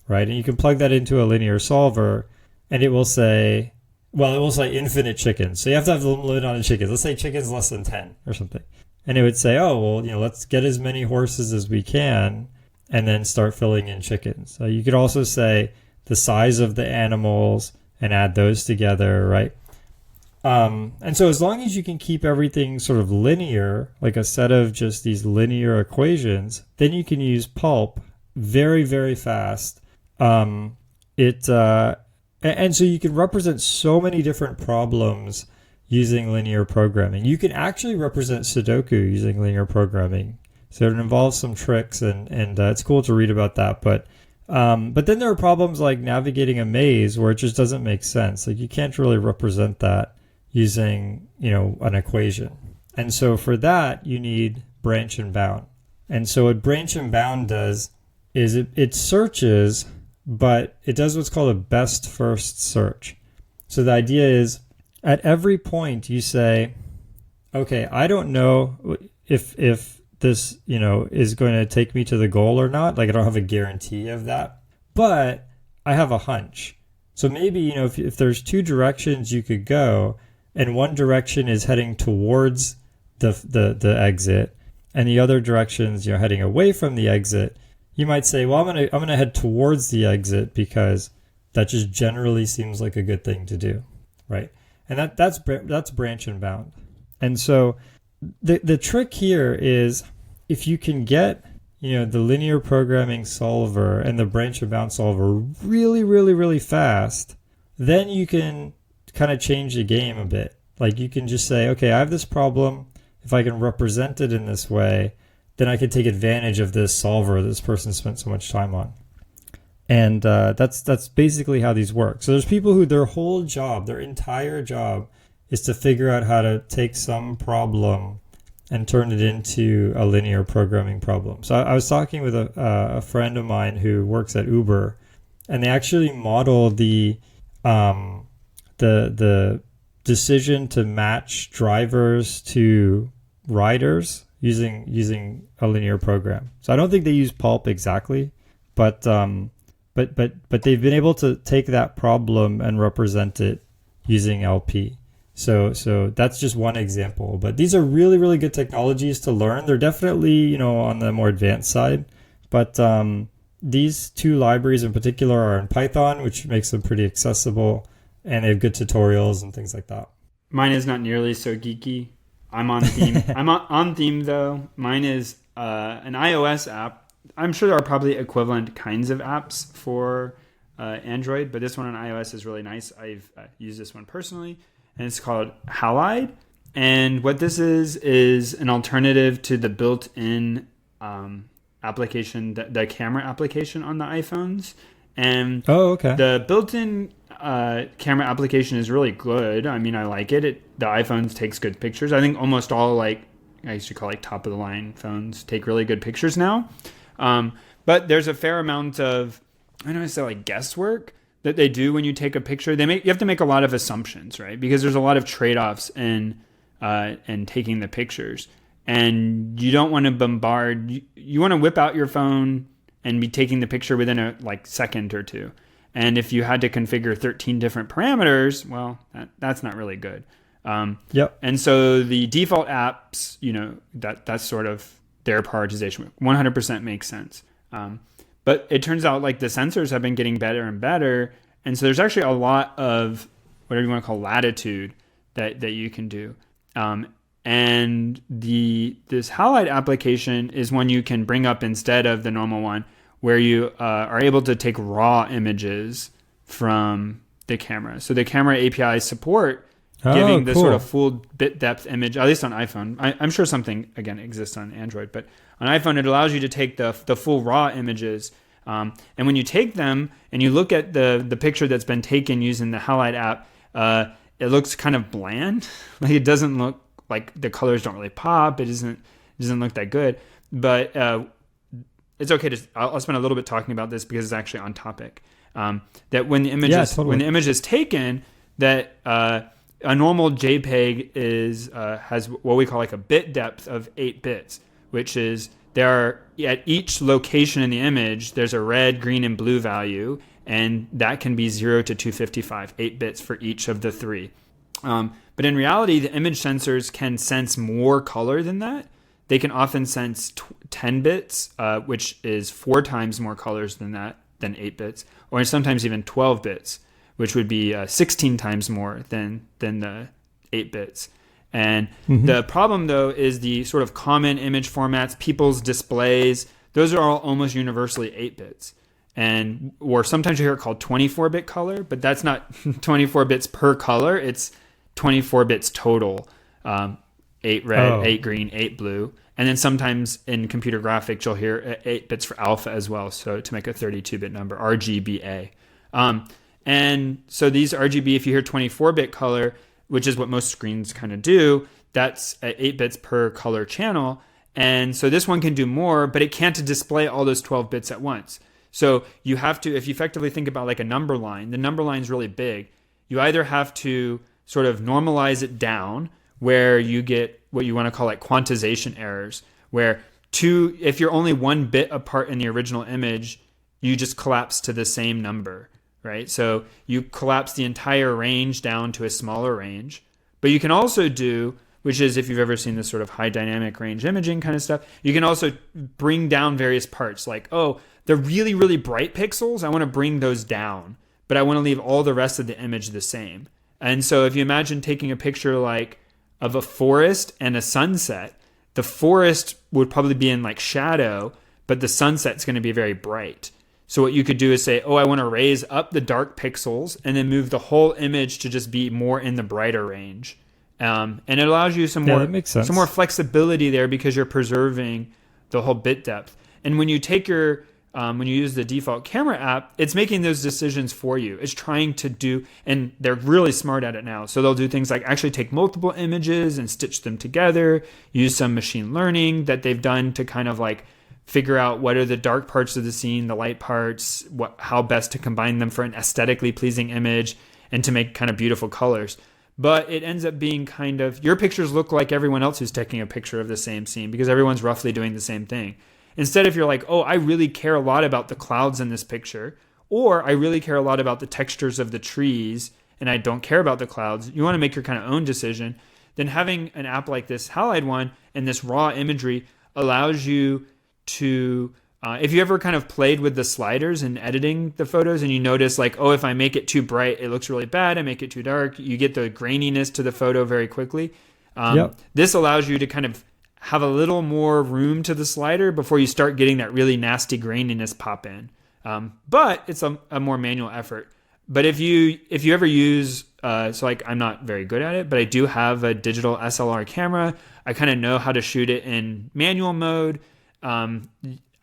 right? And you can plug that into a linear solver, and it will say, infinite chickens. So you have to have the limit on the chickens. Let's say chickens less than 10 or something. And it would say, let's get as many horses as we can and then start filling in chickens. So you could also say the size of the animals and add those together, right? And so as long as you can keep everything sort of linear, like a set of just these linear equations, then you can use pulp very, very fast. And so you can represent so many different problems using linear programming. You can actually represent Sudoku using linear programming. So it involves some tricks, and it's cool to read about that. But then there are problems like navigating a maze where it just doesn't make sense. Like you can't really represent that using, an equation. And so for that, you need branch and bound. And so what branch and bound does is it searches, but it does what's called a best first search. So the idea is, at every point you say, okay, I don't know if this, is going to take me to the goal or not. Like I don't have a guarantee of that, but I have a hunch. So maybe, if there's 2 directions you could go, and one direction is heading towards the exit, and the other direction's, heading away from the exit, you might say, well, I'm gonna head towards the exit because that just generally seems like a good thing to do, right? And that's branch and bound. And so the trick here is, if you can get the linear programming solver and the branch and bound solver really, really, really fast, then you can kind of change the game a bit. Like you can just say, okay, I have this problem. If I can represent it in this way, then I can take advantage of this solver this person spent so much time on. And that's basically how these work. So there's people who their entire job is to figure out how to take some problem and turn it into a linear programming problem. So I was talking with a friend of mine who works at Uber, and they actually model the decision to match drivers to riders using a linear program. So I don't think they use pulp exactly, but they've been able to take that problem and represent it using LP. So that's just one example. But these are really, really good technologies to learn. They're definitely, on the more advanced side. But these 2 libraries in particular are in Python, which makes them pretty accessible. And they have good tutorials and things like that. Mine is not nearly so geeky. I'm on theme. I'm on theme, though. Mine is an iOS app. I'm sure there are probably equivalent kinds of apps for Android, but this one on iOS is really nice. I've used this one personally, and it's called Halide. And what this is an alternative to the built-in application, the camera application on the iPhones. And the built-in camera application is really good. I mean, I like it. The iPhones takes good pictures. I think almost all I used to call top of the line phones take really good pictures now. But there's a fair amount of, I don't want to say guesswork that they do when you take a picture. You have to make a lot of assumptions, right? Because there's a lot of trade-offs in taking the pictures, and you don't want to bombard. You want to whip out your phone and be taking the picture within a second or 2. And if you had to configure 13 different parameters, well, that's not really good. Yep. And so the default apps, that's sort of their prioritization. 100% makes sense. But it turns out the sensors have been getting better and better. And so there's actually a lot of whatever you want to call latitude that you can do. And this Halide application is one you can bring up instead of the normal one, where you are able to take raw images from the camera. So the camera API support Oh, giving the sort cool. of full bit depth image, at least on iPhone. I'm sure something, again, exists on Android, but on iPhone, it allows you to take the full raw images. And when you take them and you look at the picture that's been taken using the Halide app, it looks kind of bland. Like it doesn't look like the colors don't really pop. It doesn't look that good. But it's okay to. I'll spend a little bit talking about this because it's actually on topic. That when the image when the image is taken, that a normal JPEG has what we call like a bit depth of 8 bits, which is there are at each location in the image there's a red, green, and blue value, and that can be 0 to 255, 8 bits for each of the three. But in reality, the image sensors can sense more color than that. They can often sense 10 bits, which is 4 times more colors than 8 bits, or sometimes even 12 bits, which would be 16 times more than the 8 bits. And the problem, though, is the sort of common image formats, people's displays, those are all almost universally 8 bits. Or sometimes you hear it called 24-bit color, but that's not 24 bits per color. It's 24 bits total, 8 red, 8 green, 8 blue. And then sometimes in computer graphics, you'll hear 8 bits for alpha as well, so to make a 32-bit number, RGBA. And so these RGB, if you hear 24-bit color, which is what most screens kind of do, that's 8 bits per color channel. And so this one can do more, but it can't display all those 12 bits at once. So you have to, if you effectively think about like a number line, the number line is really big. You either have to sort of normalize it down where you get what you want to call like quantization errors, where if you're only 1 bit apart in the original image, you just collapse to the same number, right? So you collapse the entire range down to a smaller range. But you can also do, which is if you've ever seen this sort of high dynamic range imaging kind of stuff, you can also bring down various parts like, oh, the really, really bright pixels, I want to bring those down, but I want to leave all the rest of the image the same. And so if you imagine taking a picture like of a forest and a sunset, the forest would probably be in like shadow, but the sunset's going to be very bright. So what you could do is say, oh, I want to raise up the dark pixels and then move the whole image to just be more in the brighter range. And it allows you some more flexibility there because you're preserving the whole bit depth. And when you take when you use the default camera app, it's making those decisions for you. It's trying to do, and they're really smart at it now. So they'll do things like actually take multiple images and stitch them together, use some machine learning that they've done to kind of like figure out what are the dark parts of the scene, the light parts, how best to combine them for an aesthetically pleasing image and to make kind of beautiful colors. But it ends up being kind of, your pictures look like everyone else who's taking a picture of the same scene because everyone's roughly doing the same thing. Instead, if you're like, oh, I really care a lot about the clouds in this picture, or I really care a lot about the textures of the trees, and I don't care about the clouds, you want to make your kind of own decision, then having an app like this Halide one and this raw imagery allows you to, if you ever kind of played with the sliders and editing the photos and you notice like, oh, if I make it too bright, it looks really bad. I make it too dark. You get the graininess to the photo very quickly. This allows you to kind of have a little more room to the slider before you start getting that really nasty graininess pop in. But it's a more manual effort. But if you ever use, so like I'm not very good at it, but I do have a digital SLR camera. I kind of know how to shoot it in manual mode. I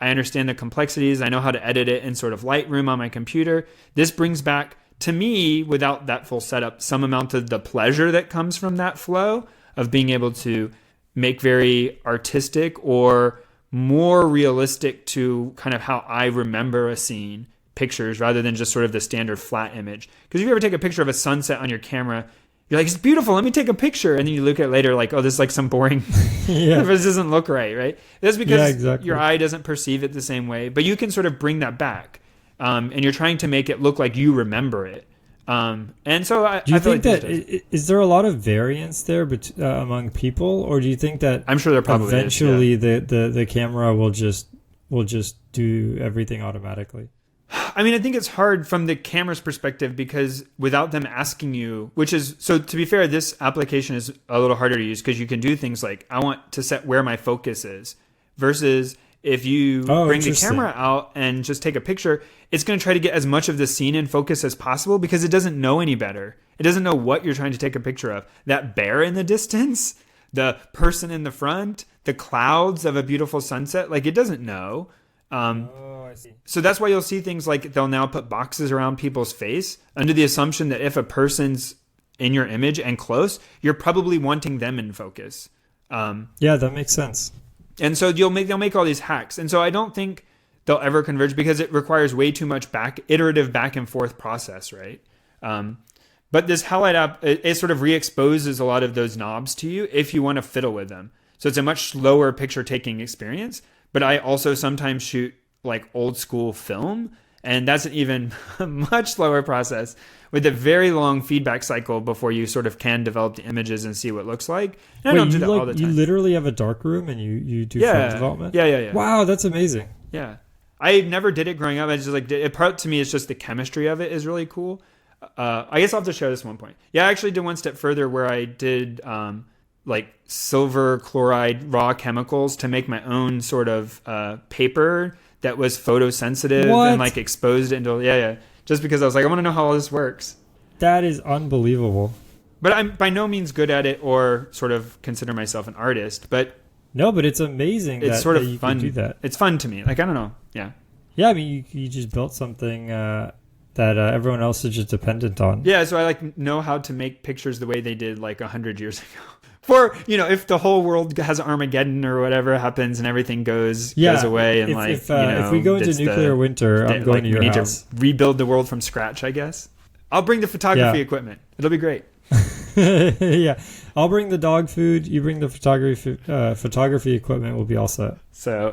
understand the complexities. I know how to edit it in sort of Lightroom on my computer. This brings back, to me, without that full setup, some amount of the pleasure that comes from that flow of being able to make very artistic or more realistic to kind of how I remember a scene pictures rather than just sort of the standard flat image. Because if you ever take a picture of a sunset on your camera, you're like, it's beautiful, let me take a picture. And then you look at it later like, oh, this is like some boring, this doesn't look right? That's because your eye doesn't perceive it the same way. But you can sort of bring that back. And you're trying to make it look like you remember it. And so do you think that is there a lot of variance there among people, or do you think that I'm sure there probably eventually the camera will just do everything automatically? I mean, I think it's hard from the camera's perspective because without them asking you, which is, so to be fair, this application is a little harder to use because you can do things like I want to set where my focus is versus if you bring the camera out and just take a picture, it's going to try to get as much of the scene in focus as possible because it doesn't know any better. It doesn't know what you're trying to take a picture of. That bear in the distance, the person in the front, the clouds of a beautiful sunset, like it doesn't know. I see. So that's why you'll see things like they'll now put boxes around people's face under the assumption that if a person's in your image and close, you're probably wanting them in focus. Yeah, that makes sense. And so they'll make all these hacks. And so I don't think they'll ever converge because it requires way too much iterative back and forth process, right? But this Halide app, it sort of re-exposes a lot of those knobs to you if you want to fiddle with them. So it's a much slower picture taking experience. But I also sometimes shoot like old school film, and that's an even much slower process with a very long feedback cycle before you sort of can develop the images and see what it looks like. And I don't do that all the time. You literally have a dark room and you do film development? Yeah. Wow, that's amazing. Yeah. I never did it growing up. I just part to me, it's just the chemistry of it is really cool. I guess I'll have to share this at one point. Yeah, I actually did one step further where I did like silver chloride raw chemicals to make my own sort of paper that was photosensitive and like exposed it into just because I was like, I want to know how all this works. That is unbelievable. But I'm by no means good at it or sort of consider myself an artist. But it's amazing. It's sort of you fun. can do that. It's fun to me. Like I don't know. Yeah. Yeah, I mean, you just built something that everyone else is just dependent on. Yeah, so I like know how to make pictures the way they did like 100 years ago. For, if the whole world has Armageddon or whatever happens and everything goes away and if we go into nuclear winter, I'm going to your house. We need to rebuild the world from scratch, I guess. I'll bring the photography equipment. It'll be great. Yeah, I'll bring the dog food. You bring the photography equipment. We'll be all set. So,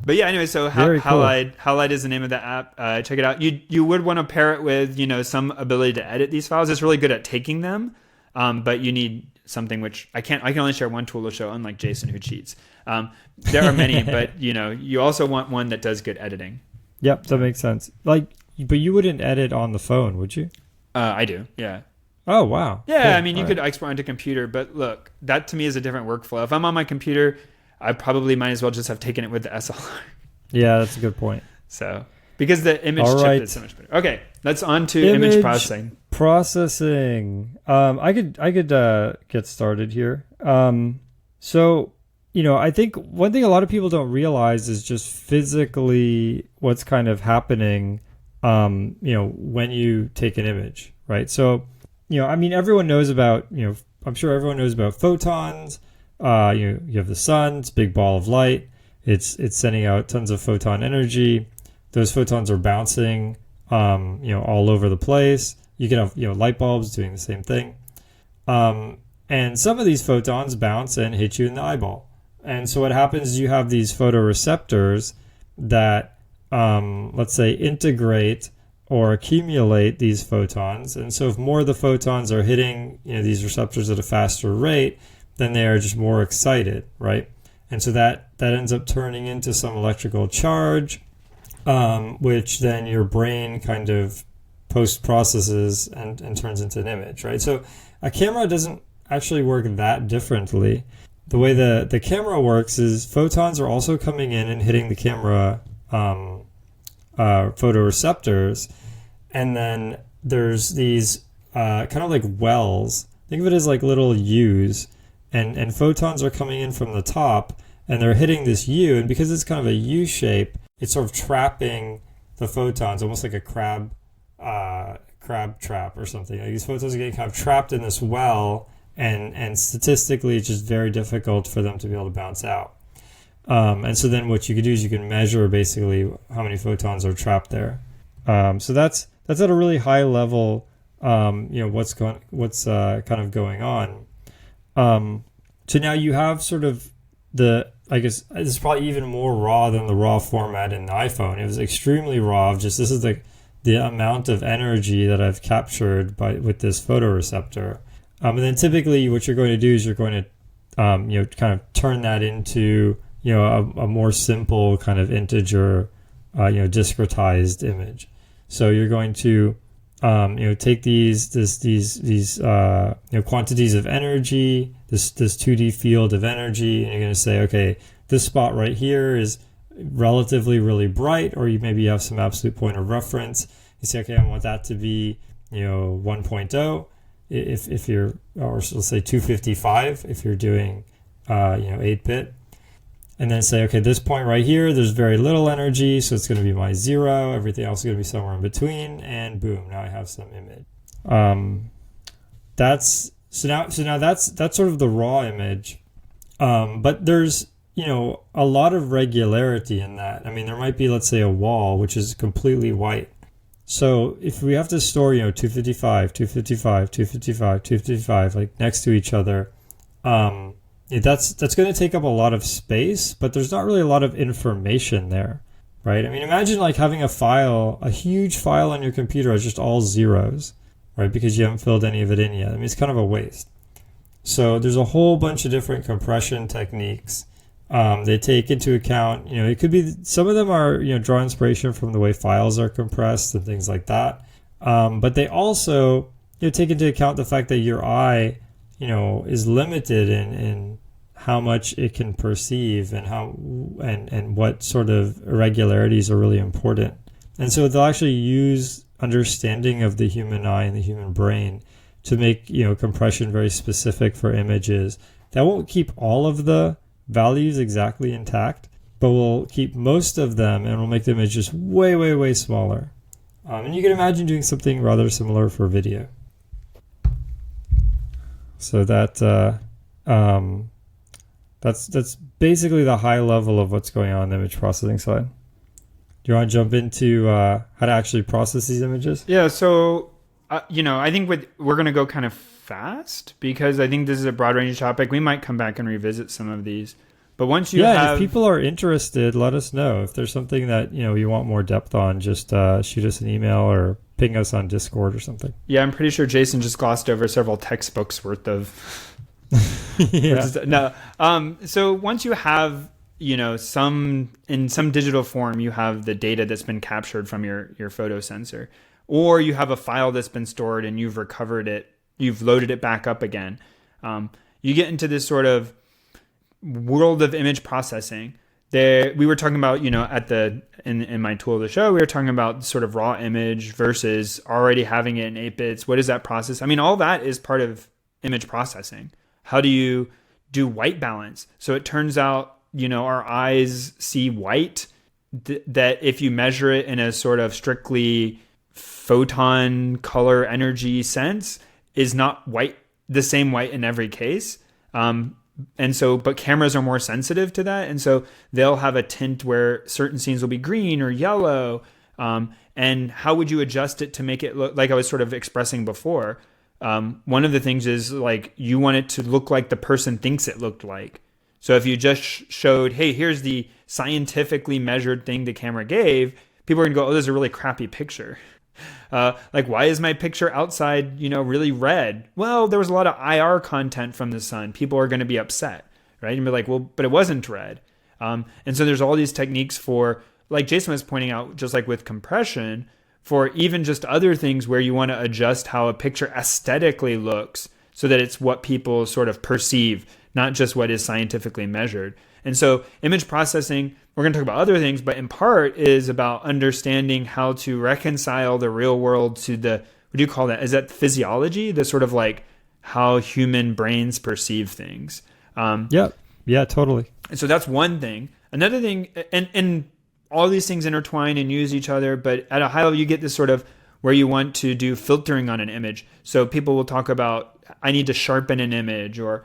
but yeah, anyway, so Halide is the name of the app. Check it out. You would want to pair it with some ability to edit these files. It's really good at taking them, but you need something which I can only share one tool to show, unlike Jason who cheats. There are many, but you also want one that does good editing. Yep, that makes sense. But you wouldn't edit on the phone, would you? I do. Yeah. Oh wow. Yeah, cool. I mean you could export onto computer, but look, that to me is a different workflow. If I'm on my computer, I probably might as well just have taken it with the SLR. Yeah, that's a good point. So because the image chip is so much better. Okay, let's on to image processing. I could get started here. So I think one thing a lot of people don't realize is just physically what's kind of happening when you take an image, right? So I mean everyone knows about I'm sure everyone knows about photons. You have the sun, it's a big ball of light. It's sending out tons of photon energy. Those photons are bouncing all over the place. You can have light bulbs doing the same thing. And some of these photons bounce and hit you in the eyeball. And so what happens is you have these photoreceptors that let's say integrate or accumulate these photons. And so if more of the photons are hitting these receptors at a faster rate, then they are just more excited, right? And so that ends up turning into some electrical charge, which then your brain kind of post-processes and turns into an image, right? So a camera doesn't actually work that differently. The way the camera works is photons are also coming in and hitting the camera photoreceptors, and then there's these kind of like wells. Think of it as like little U's, and photons are coming in from the top, and they're hitting this U, and because it's kind of a U shape, it's sort of trapping the photons, almost like a crab trap or something. Like these photons are getting kind of trapped in this well, and statistically, it's just very difficult for them to be able to bounce out. And so then what you can do is you can measure basically how many photons are trapped there. So that's at a really high level, what's kind of going on. So now you have sort of I guess this is probably even more raw than the raw format in the iPhone. It was extremely raw. This is the amount of energy that I've captured with this photoreceptor. And then typically what you're going to do is you're going to, kind of turn that into, a more simple kind of integer, discretized image. So you're going to, take these quantities of energy, this 2D field of energy, and you're going to say, okay, this spot right here is relatively really bright, or maybe you have some absolute point of reference. You say, okay, I want that to be 1.0 if you're, or let's say 255 if you're doing 8-bit, and then say, okay, this point right here, there's very little energy, so it's going to be my 0. Everything else is going to be somewhere in between, and boom, now I have some image. That's sort of the raw image. But there's a lot of regularity in that. I mean, there might be, let's say, a wall which is completely white. So if we have to store 255, 255, 255, 255 like next to each other, that's going to take up a lot of space, but there's not really a lot of information there, right? I mean, imagine like having a huge file on your computer as just all zeros, right? Because you haven't filled any of it in yet. I mean, it's kind of a waste. So there's a whole bunch of different compression techniques. They take into account, it could be, some of them are, draw inspiration from the way files are compressed and things like that. But they also, take into account the fact that your eye, is limited in how much it can perceive and and what sort of irregularities are really important. And so they'll actually use understanding of the human eye and the human brain to make, compression very specific for images. That won't keep all of the values exactly intact, but we'll keep most of them and we'll make the image just way, way, way smaller. And you can imagine doing something rather similar for video. So that's basically the high level of what's going on in the image processing side. Do you want to jump into how to actually process these images? Yeah, so I think we're going to go kind of fast because I think this is a broad range topic. We might come back and revisit some of these. But once you if people are interested, let us know. If there's something that you want more depth on, just shoot us an email or ping us on Discord or something. Yeah, I'm pretty sure Jason just glossed over several textbooks worth of. So once you have some in some digital form, you have the data that's been captured from your photo sensor, or you have a file that's been stored and you've recovered it. You've loaded it back up again. You get into this sort of world of image processing. We were talking about, in my tool of the show, we were talking about sort of raw image versus already having it in 8 bits. What is that process? I mean, all that is part of image processing. How do you do white balance? So it turns out, our eyes see white, that if you measure it in a sort of strictly photon color energy sense, is not white, the same white in every case. But cameras are more sensitive to that. And so they'll have a tint where certain scenes will be green or yellow. And how would you adjust it to make it look like I was sort of expressing before? One of the things is like, you want it to look like the person thinks it looked like. So if you just showed, hey, here's the scientifically measured thing the camera gave, people are going to go, oh, this is a really crappy picture. Why is my picture outside, really red? Well, there was a lot of IR content from the sun. People are going to be upset, right? And be like, well, but it wasn't red. And so there's all these techniques for, like Jason was pointing out, just like with compression, for even just other things where you want to adjust how a picture aesthetically looks so that it's what people sort of perceive, not just what is scientifically measured. And so image processing, we're going to talk about other things, but in part is about understanding how to reconcile the real world to what do you call that? Is that physiology? The sort of like how human brains perceive things. Yeah, totally. So that's one thing. Another thing, and all these things intertwine and use each other, but at a high level, you get this sort of where you want to do filtering on an image. So people will talk about, I need to sharpen an image, or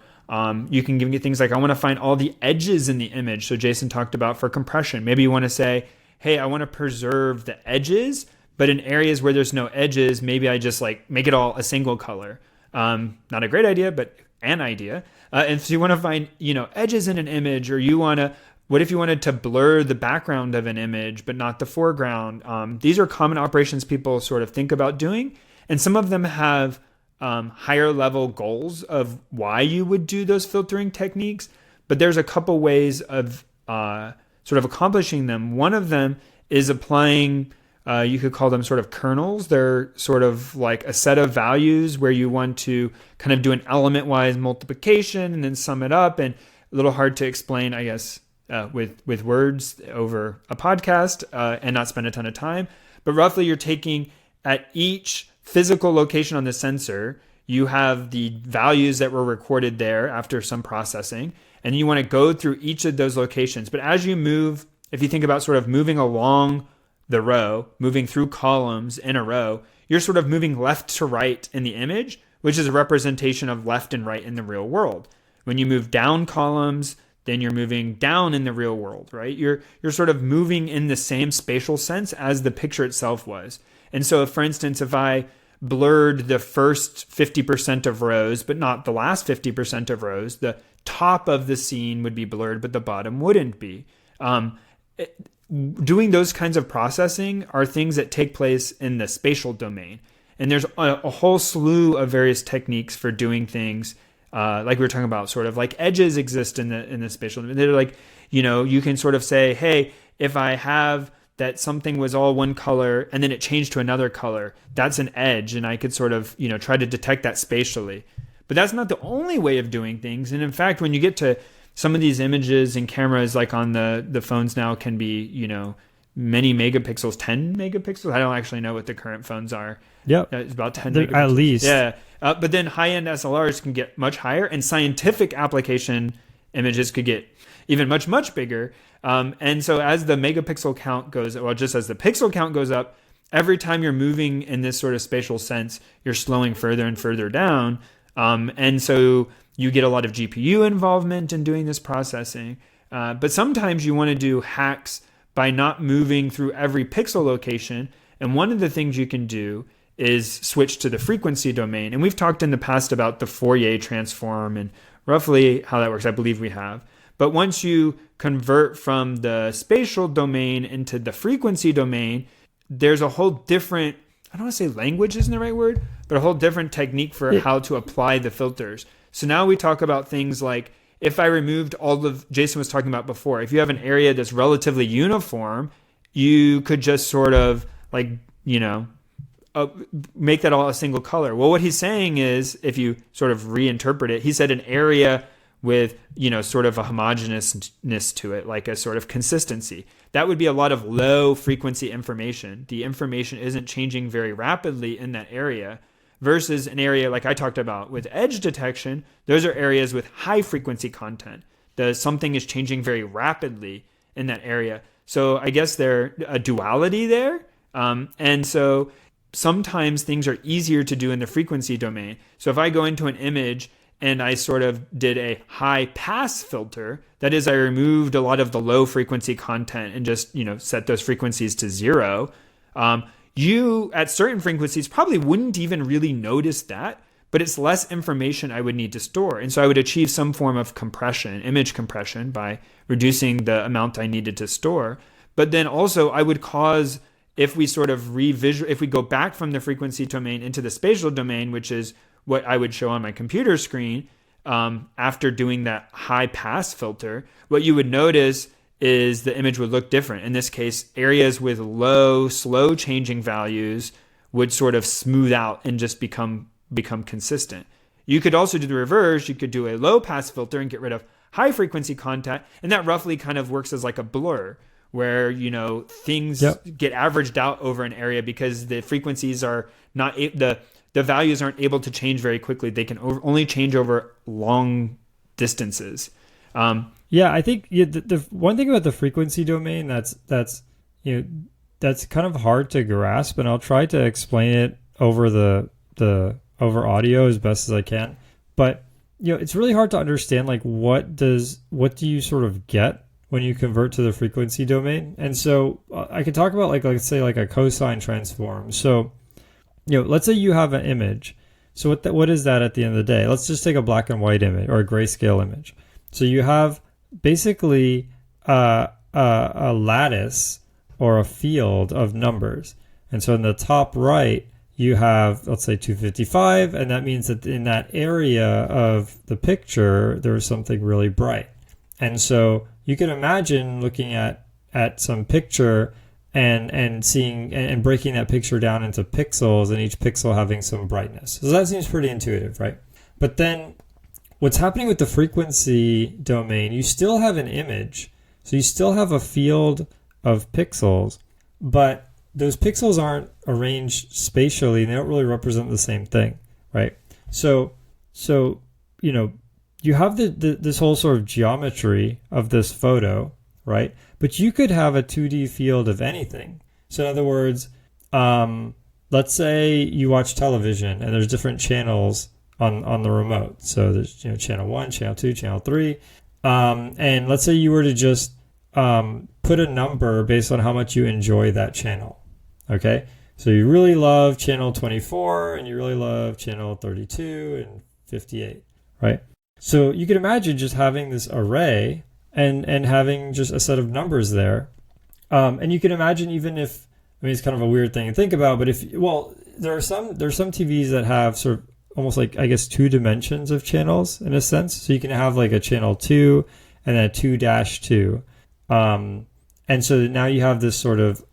you can give me things like, I want to find all the edges in the image. So Jason talked about for compression. Maybe you want to say, hey, I want to preserve the edges, but in areas where there's no edges, maybe I just like make it all a single color. Not a great idea, but an idea. And so you want to find, edges in an image, or what if you wanted to blur the background of an image, but not the foreground? These are common operations people sort of think about doing. And some of them have higher level goals of why you would do those filtering techniques. But there's a couple ways of sort of accomplishing them. One of them is applying, you could call them sort of kernels. They're sort of like a set of values where you want to kind of do an element-wise multiplication and then sum it up. And a little hard to explain, I guess, with words over a podcast and not spend a ton of time. But roughly you're taking at each physical location on the sensor, you have the values that were recorded there after some processing, and you want to go through each of those locations. But as you move, if you think about sort of moving along the row, moving through columns in a row, you're sort of moving left to right in the image, which is a representation of left and right in the real world. When you move down columns, then you're moving down in the real world, right? You're sort of moving in the same spatial sense as the picture itself was. And so, for instance, if I blurred the first 50% of rows, but not the last 50% of rows, the top of the scene would be blurred, but the bottom wouldn't be. Doing those kinds of processing are things that take place in the spatial domain. And there's a whole slew of various techniques for doing things, like we were talking about, sort of like edges exist in the spatial domain. They're like, you can sort of say, hey, if I have that something was all one color and then it changed to another color, that's an edge, and I could sort of, try to detect that spatially. But that's not the only way of doing things. And in fact, when you get to some of these images and cameras, like on the phones now, can be, many megapixels, 10 megapixels. I don't actually know what the current phones are. Yep. It's about 10 megapixels. At least. Yeah. But then high-end SLRs can get much higher, and scientific application images could get even much, much bigger. And so as the megapixel count goes, well, just as the pixel count goes up, every time you're moving in this sort of spatial sense, you're slowing further and further down. And so you get a lot of GPU involvement in doing this processing. But sometimes you want to do hacks by not moving through every pixel location. And one of the things you can do is switch to the frequency domain. And we've talked in the past about the Fourier transform and roughly how that works. I believe we have. But once you convert from the spatial domain into the frequency domain, there's a whole different, I don't want to say language isn't the right word, but a whole different technique for how to apply the filters. So now we talk about things like, if I removed all of, Jason was talking about before, if you have an area that's relatively uniform, you could just sort of like, make that all a single color. Well, what he's saying is, if you sort of reinterpret it, he said an area with, sort of a homogeneousness to it, like a sort of consistency. That would be a lot of low frequency information. The information isn't changing very rapidly in that area, versus an area like I talked about with edge detection. Those are areas with high frequency content. Something is changing very rapidly in that area. So I guess there's a duality there. And so sometimes things are easier to do in the frequency domain. So if I go into an image and I sort of did a high pass filter, that is, I removed a lot of the low frequency content and just, set those frequencies to 0. You at certain frequencies probably wouldn't even really notice that, but it's less information I would need to store. And so I would achieve some form of compression, image compression, by reducing the amount I needed to store. But then also I would cause, if we sort of if we go back from the frequency domain into the spatial domain, which is what I would show on my computer screen, after doing that high pass filter, what you would notice is the image would look different. In this case, areas with low, slow changing values would sort of smooth out and just become consistent. You could also do the reverse. You could do a low pass filter and get rid of high frequency content, and that roughly kind of works as like a blur, where things get averaged out over an area because the frequencies are not the values aren't able to change very quickly. They can only change over long distances. I think the one thing about the frequency domain that's kind of hard to grasp, and I'll try to explain it over over audio as best as I can. But it's really hard to understand, like, what do you sort of get when you convert to the frequency domain? And so I could talk about, like, let's say like a cosine transform. So let's say you have an image. So what is that at the end of the day? Let's just take a black and white image or a grayscale image. So you have basically a lattice or a field of numbers. And so in the top right, you have, let's say, 255, and that means that in that area of the picture, there's something really bright. And so you can imagine looking at some picture and seeing and breaking that picture down into pixels, and each pixel having some brightness. So that seems pretty intuitive, right? But then what's happening with the frequency domain, you still have an image. So you still have a field of pixels, but those pixels aren't arranged spatially, and they don't really represent the same thing, right? So you have this whole sort of geometry of this photo, right? But you could have a 2D field of anything. So in other words, let's say you watch television and there's different channels on the remote. So there's channel 1, channel 2, channel 3. And let's say you were to just put a number based on how much you enjoy that channel. Okay? So you really love channel 24 and you really love channel 32 and 58, right? So you can imagine just having this array and having just a set of numbers there. And you can imagine even if, I mean, it's kind of a weird thing to think about, but there are some TVs that have sort of almost like, I guess, 2 dimensions of channels in a sense. So you can have like a channel 2 and then a 2-2. And so now you have this sort of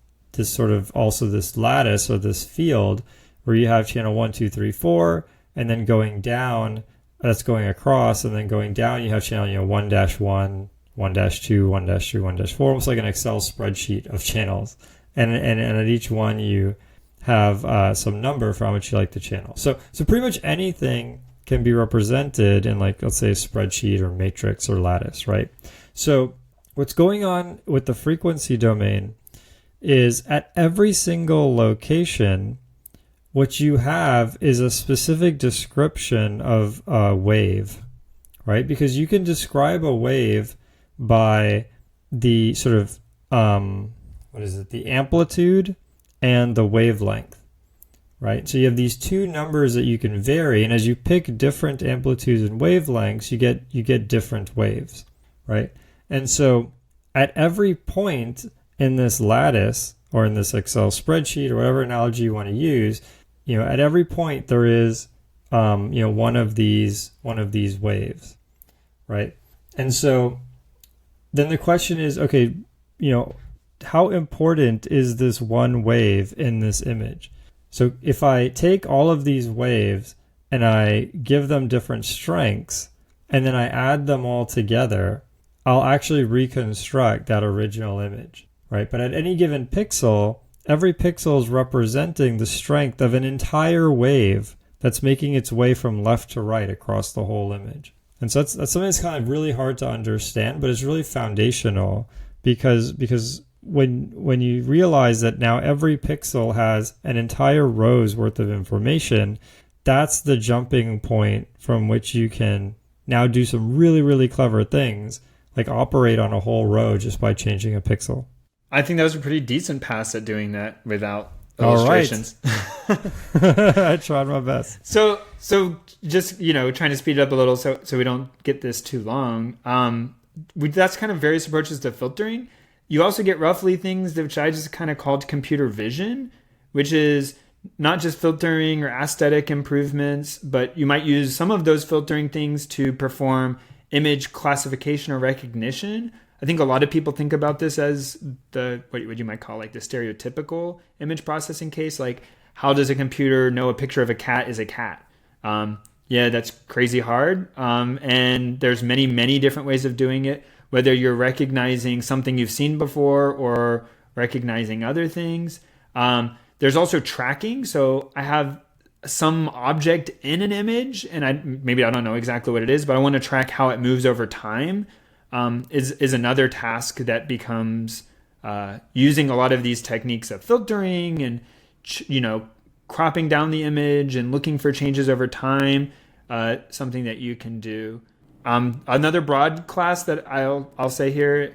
also this lattice or this field where you have channel 1, 2, 3, 4, and then going down, that's going across, and then going down you have channel 1-1, 1-2, 1-3, 1-4, almost like an Excel spreadsheet of channels. And at each one you have some number for how much you like the channel. So pretty much anything can be represented in, like, let's say a spreadsheet or matrix or lattice, right? So what's going on with the frequency domain is at every single location, what you have is a specific description of a wave, right? Because you can describe a wave by the sort of, the amplitude and the wavelength, right? So you have these 2 numbers that you can vary, and as you pick different amplitudes and wavelengths, you get different waves, right? And so at every point in this lattice or in this Excel spreadsheet or whatever analogy you want to use, at every point there is one of these waves, right? And so then the question is, okay, how important is this one wave in this image? So if I take all of these waves and I give them different strengths and then I add them all together, I'll actually reconstruct that original image, right? But at any given pixel, every pixel is representing the strength of an entire wave that's making its way from left to right across the whole image. And so that's something that's kind of really hard to understand, but it's really foundational because when you realize that now every pixel has an entire row's worth of information, that's the jumping point from which you can now do some really, really clever things, like operate on a whole row just by changing a pixel. I think that was a pretty decent pass at doing that without illustrations. All right. I tried my best. So just, trying to speed it up a little so we don't get this too long. That's kind of various approaches to filtering. You also get roughly things which I just kind of called computer vision, which is not just filtering or aesthetic improvements, but you might use some of those filtering things to perform image classification or recognition. I think a lot of people think about this as what you might call like the stereotypical image processing case. Like, how does a computer know a picture of a cat is a cat? That's crazy hard. And there's many, many different ways of doing it, whether you're recognizing something you've seen before or recognizing other things. There's also tracking. So I have some object in an image and I don't know exactly what it is, but I want to track how it moves over time. Is another task that becomes using a lot of these techniques of filtering and cropping down the image and looking for changes over time. Something that you can do. Another broad class that I'll say here,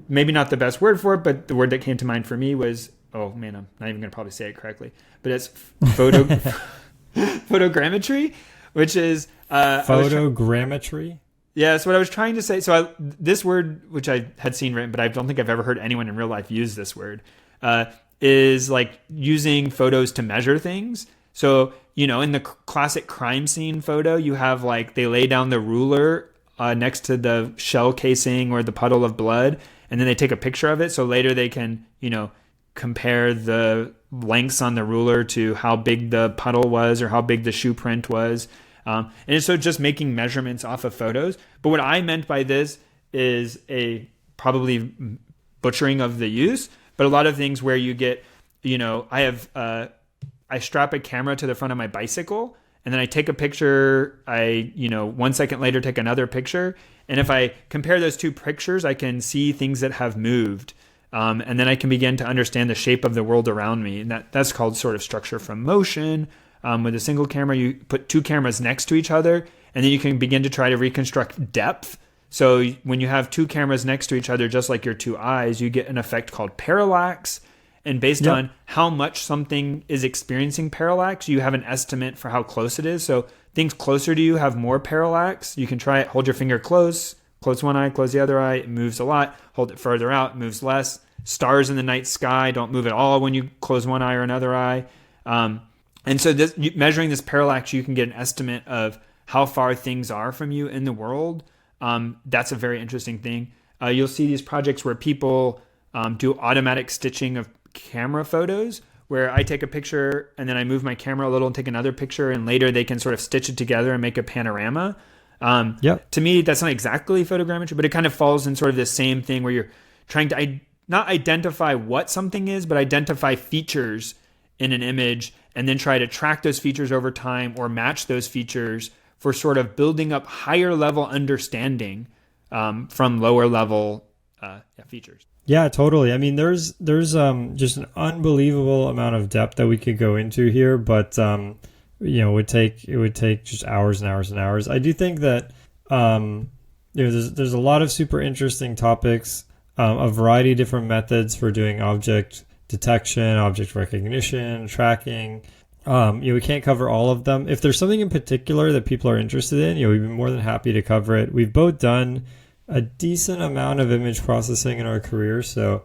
maybe not the best word for it, but the word that came to mind for me was, oh man, I'm not even going to probably say it correctly, but it's photogrammetry, which is photogrammetry. Yeah, so what I was trying to say, this word, which I had seen written, but I don't think I've ever heard anyone in real life use this word, is like using photos to measure things. So, in the classic crime scene photo, you have like they lay down the ruler next to the shell casing or the puddle of blood, and then they take a picture of it. So later they can, compare the lengths on the ruler to how big the puddle was or how big the shoe print was. And so just making measurements off of photos. But what I meant by this is a probably butchering of the use, but a lot of things where you get I strap a camera to the front of my bicycle, and then I take a picture. 1 second later take another picture, and if I compare those two pictures, I can see things that have moved, and then I can begin to understand the shape of the world around me, and that's called sort of structure from motion. With a single camera, you put two cameras next to each other, and then you can begin to try to reconstruct depth. So when you have two cameras next to each other, just like your two eyes, you get an effect called parallax. And based on how much something is experiencing parallax, you have an estimate for how close it is. So things closer to you have more parallax. You can try it. Hold your finger close one eye, close the other eye. It moves a lot. Hold it further out, it moves less. Stars in the night sky don't move at all when you close one eye or another eye. And so measuring this parallax, you can get an estimate of how far things are from you in the world. That's a very interesting thing. You'll see these projects where people do automatic stitching of camera photos, where I take a picture and then I move my camera a little and take another picture, and later they can sort of stitch it together and make a panorama. To me, that's not exactly photogrammetry, but it kind of falls in sort of the same thing where you're trying to not identify what something is, but identify features in an image and then try to track those features over time or match those features for sort of building up higher level understanding from lower level features. Yeah, totally. I mean, there's just an unbelievable amount of depth that we could go into here, but it would take just hours and hours and hours. I do think that there's a lot of super interesting topics, a variety of different methods for doing object detection, object recognition, tracking. We can't cover all of them. If there's something in particular that people are interested in, we'd be more than happy to cover it. We've both done a decent amount of image processing in our career, so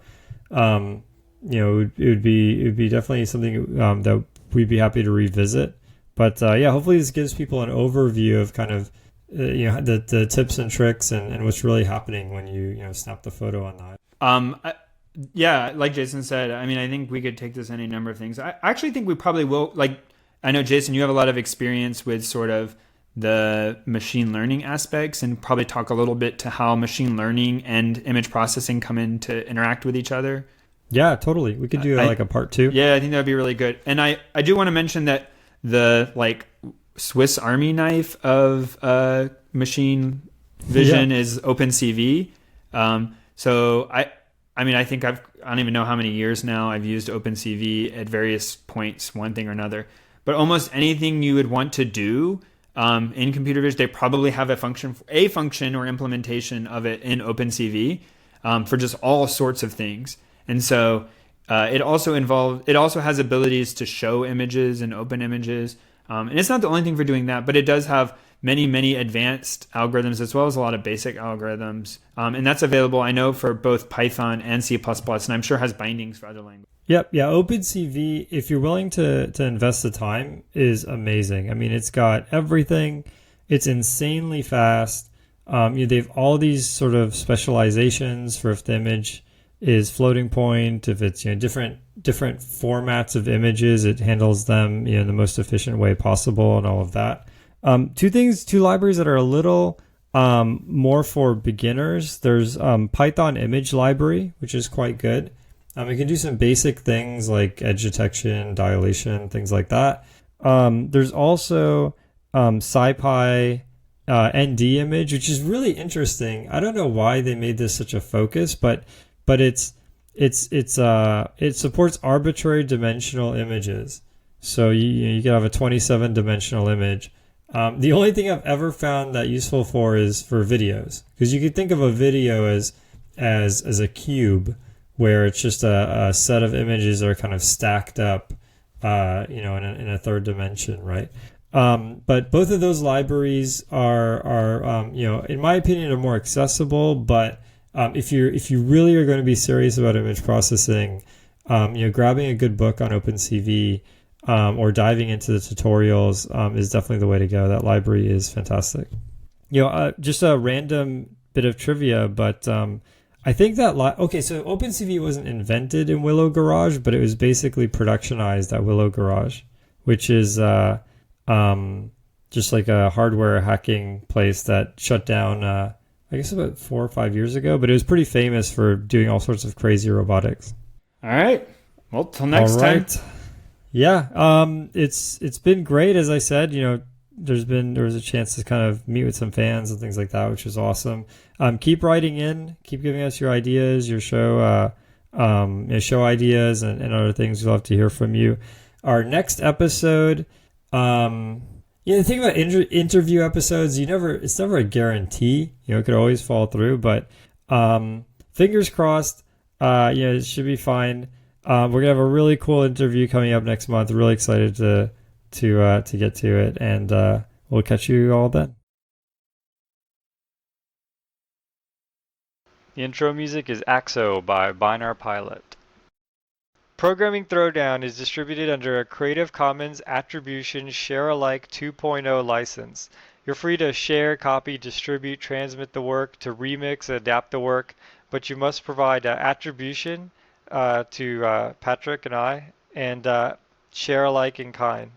it would be definitely something that we'd be happy to revisit. But hopefully this gives people an overview of kind of the tips and tricks and what's really happening when you snap the photo on that. Like Jason said, I mean, I think we could take this any number of things. I actually think we probably will. Like, I know, Jason, you have a lot of experience with sort of the machine learning aspects, and probably talk a little bit to how machine learning and image processing come in to interact with each other. Yeah, totally. We could do like a part 2. Yeah, I think that would be really good. And I do want to mention that the Swiss Army knife of machine vision is OpenCV. So I think I don't even know how many years now I've used OpenCV at various points, one thing or another. But almost anything you would want to do in computer vision, they probably have a function or implementation of it in OpenCV for just all sorts of things. And so it also has abilities to show images and open images. And it's not the only thing for doing that, but it does have many, many advanced algorithms as well as a lot of basic algorithms. And that's available, I know, for both Python and C++, and I'm sure has bindings for other languages. Yep. Yeah. OpenCV, if you're willing to invest the time, is amazing. I mean, it's got everything. It's insanely fast. They have all these sort of specializations for if the image is floating point, if it's different formats of images, it handles them in the most efficient way possible, and all of that. Two libraries that are a little more for beginners. There's Python image library, which is quite good. It can do some basic things like edge detection, dilation, things like that. There's also SciPy ND image, which is really interesting. I don't know why they made this such a focus, but it supports arbitrary dimensional images. So you can have a 27 dimensional image. The only thing I've ever found that useful for is for videos, because you could think of a video as a cube, where it's just a set of images that are kind of stacked up, in a third dimension, right? But both of those libraries are in my opinion, are more accessible. But if you really are going to be serious about image processing, grabbing a good book on OpenCV or diving into the tutorials is definitely the way to go. That library is fantastic. Just a random bit of trivia, but I think that so OpenCV wasn't invented in Willow Garage, but it was basically productionized at Willow Garage, which is just like a hardware hacking place that shut down, I guess about 4 or 5 years ago, but it was pretty famous for doing all sorts of crazy robotics. All right. Well, till All next time. right. Yeah. It's been great. As I said, there was a chance to kind of meet with some fans and things like that, which is awesome. Keep writing in, keep giving us your ideas, your show, show ideas and other things. We'll love to hear from you. Our next episode, the thing about interview episodes, it's never a guarantee. It could always fall through, but fingers crossed. It should be fine. We're gonna have a really cool interview coming up next month. Really excited to get to it, and we'll catch you all then. The intro music is AXII by Binar Pilot. Programming Throwdown is distributed under a Creative Commons Attribution Share Alike 2.0 license. You're free to share, copy, distribute, transmit the work, to remix, adapt the work, but you must provide attribution to Patrick and I, and share alike in kind.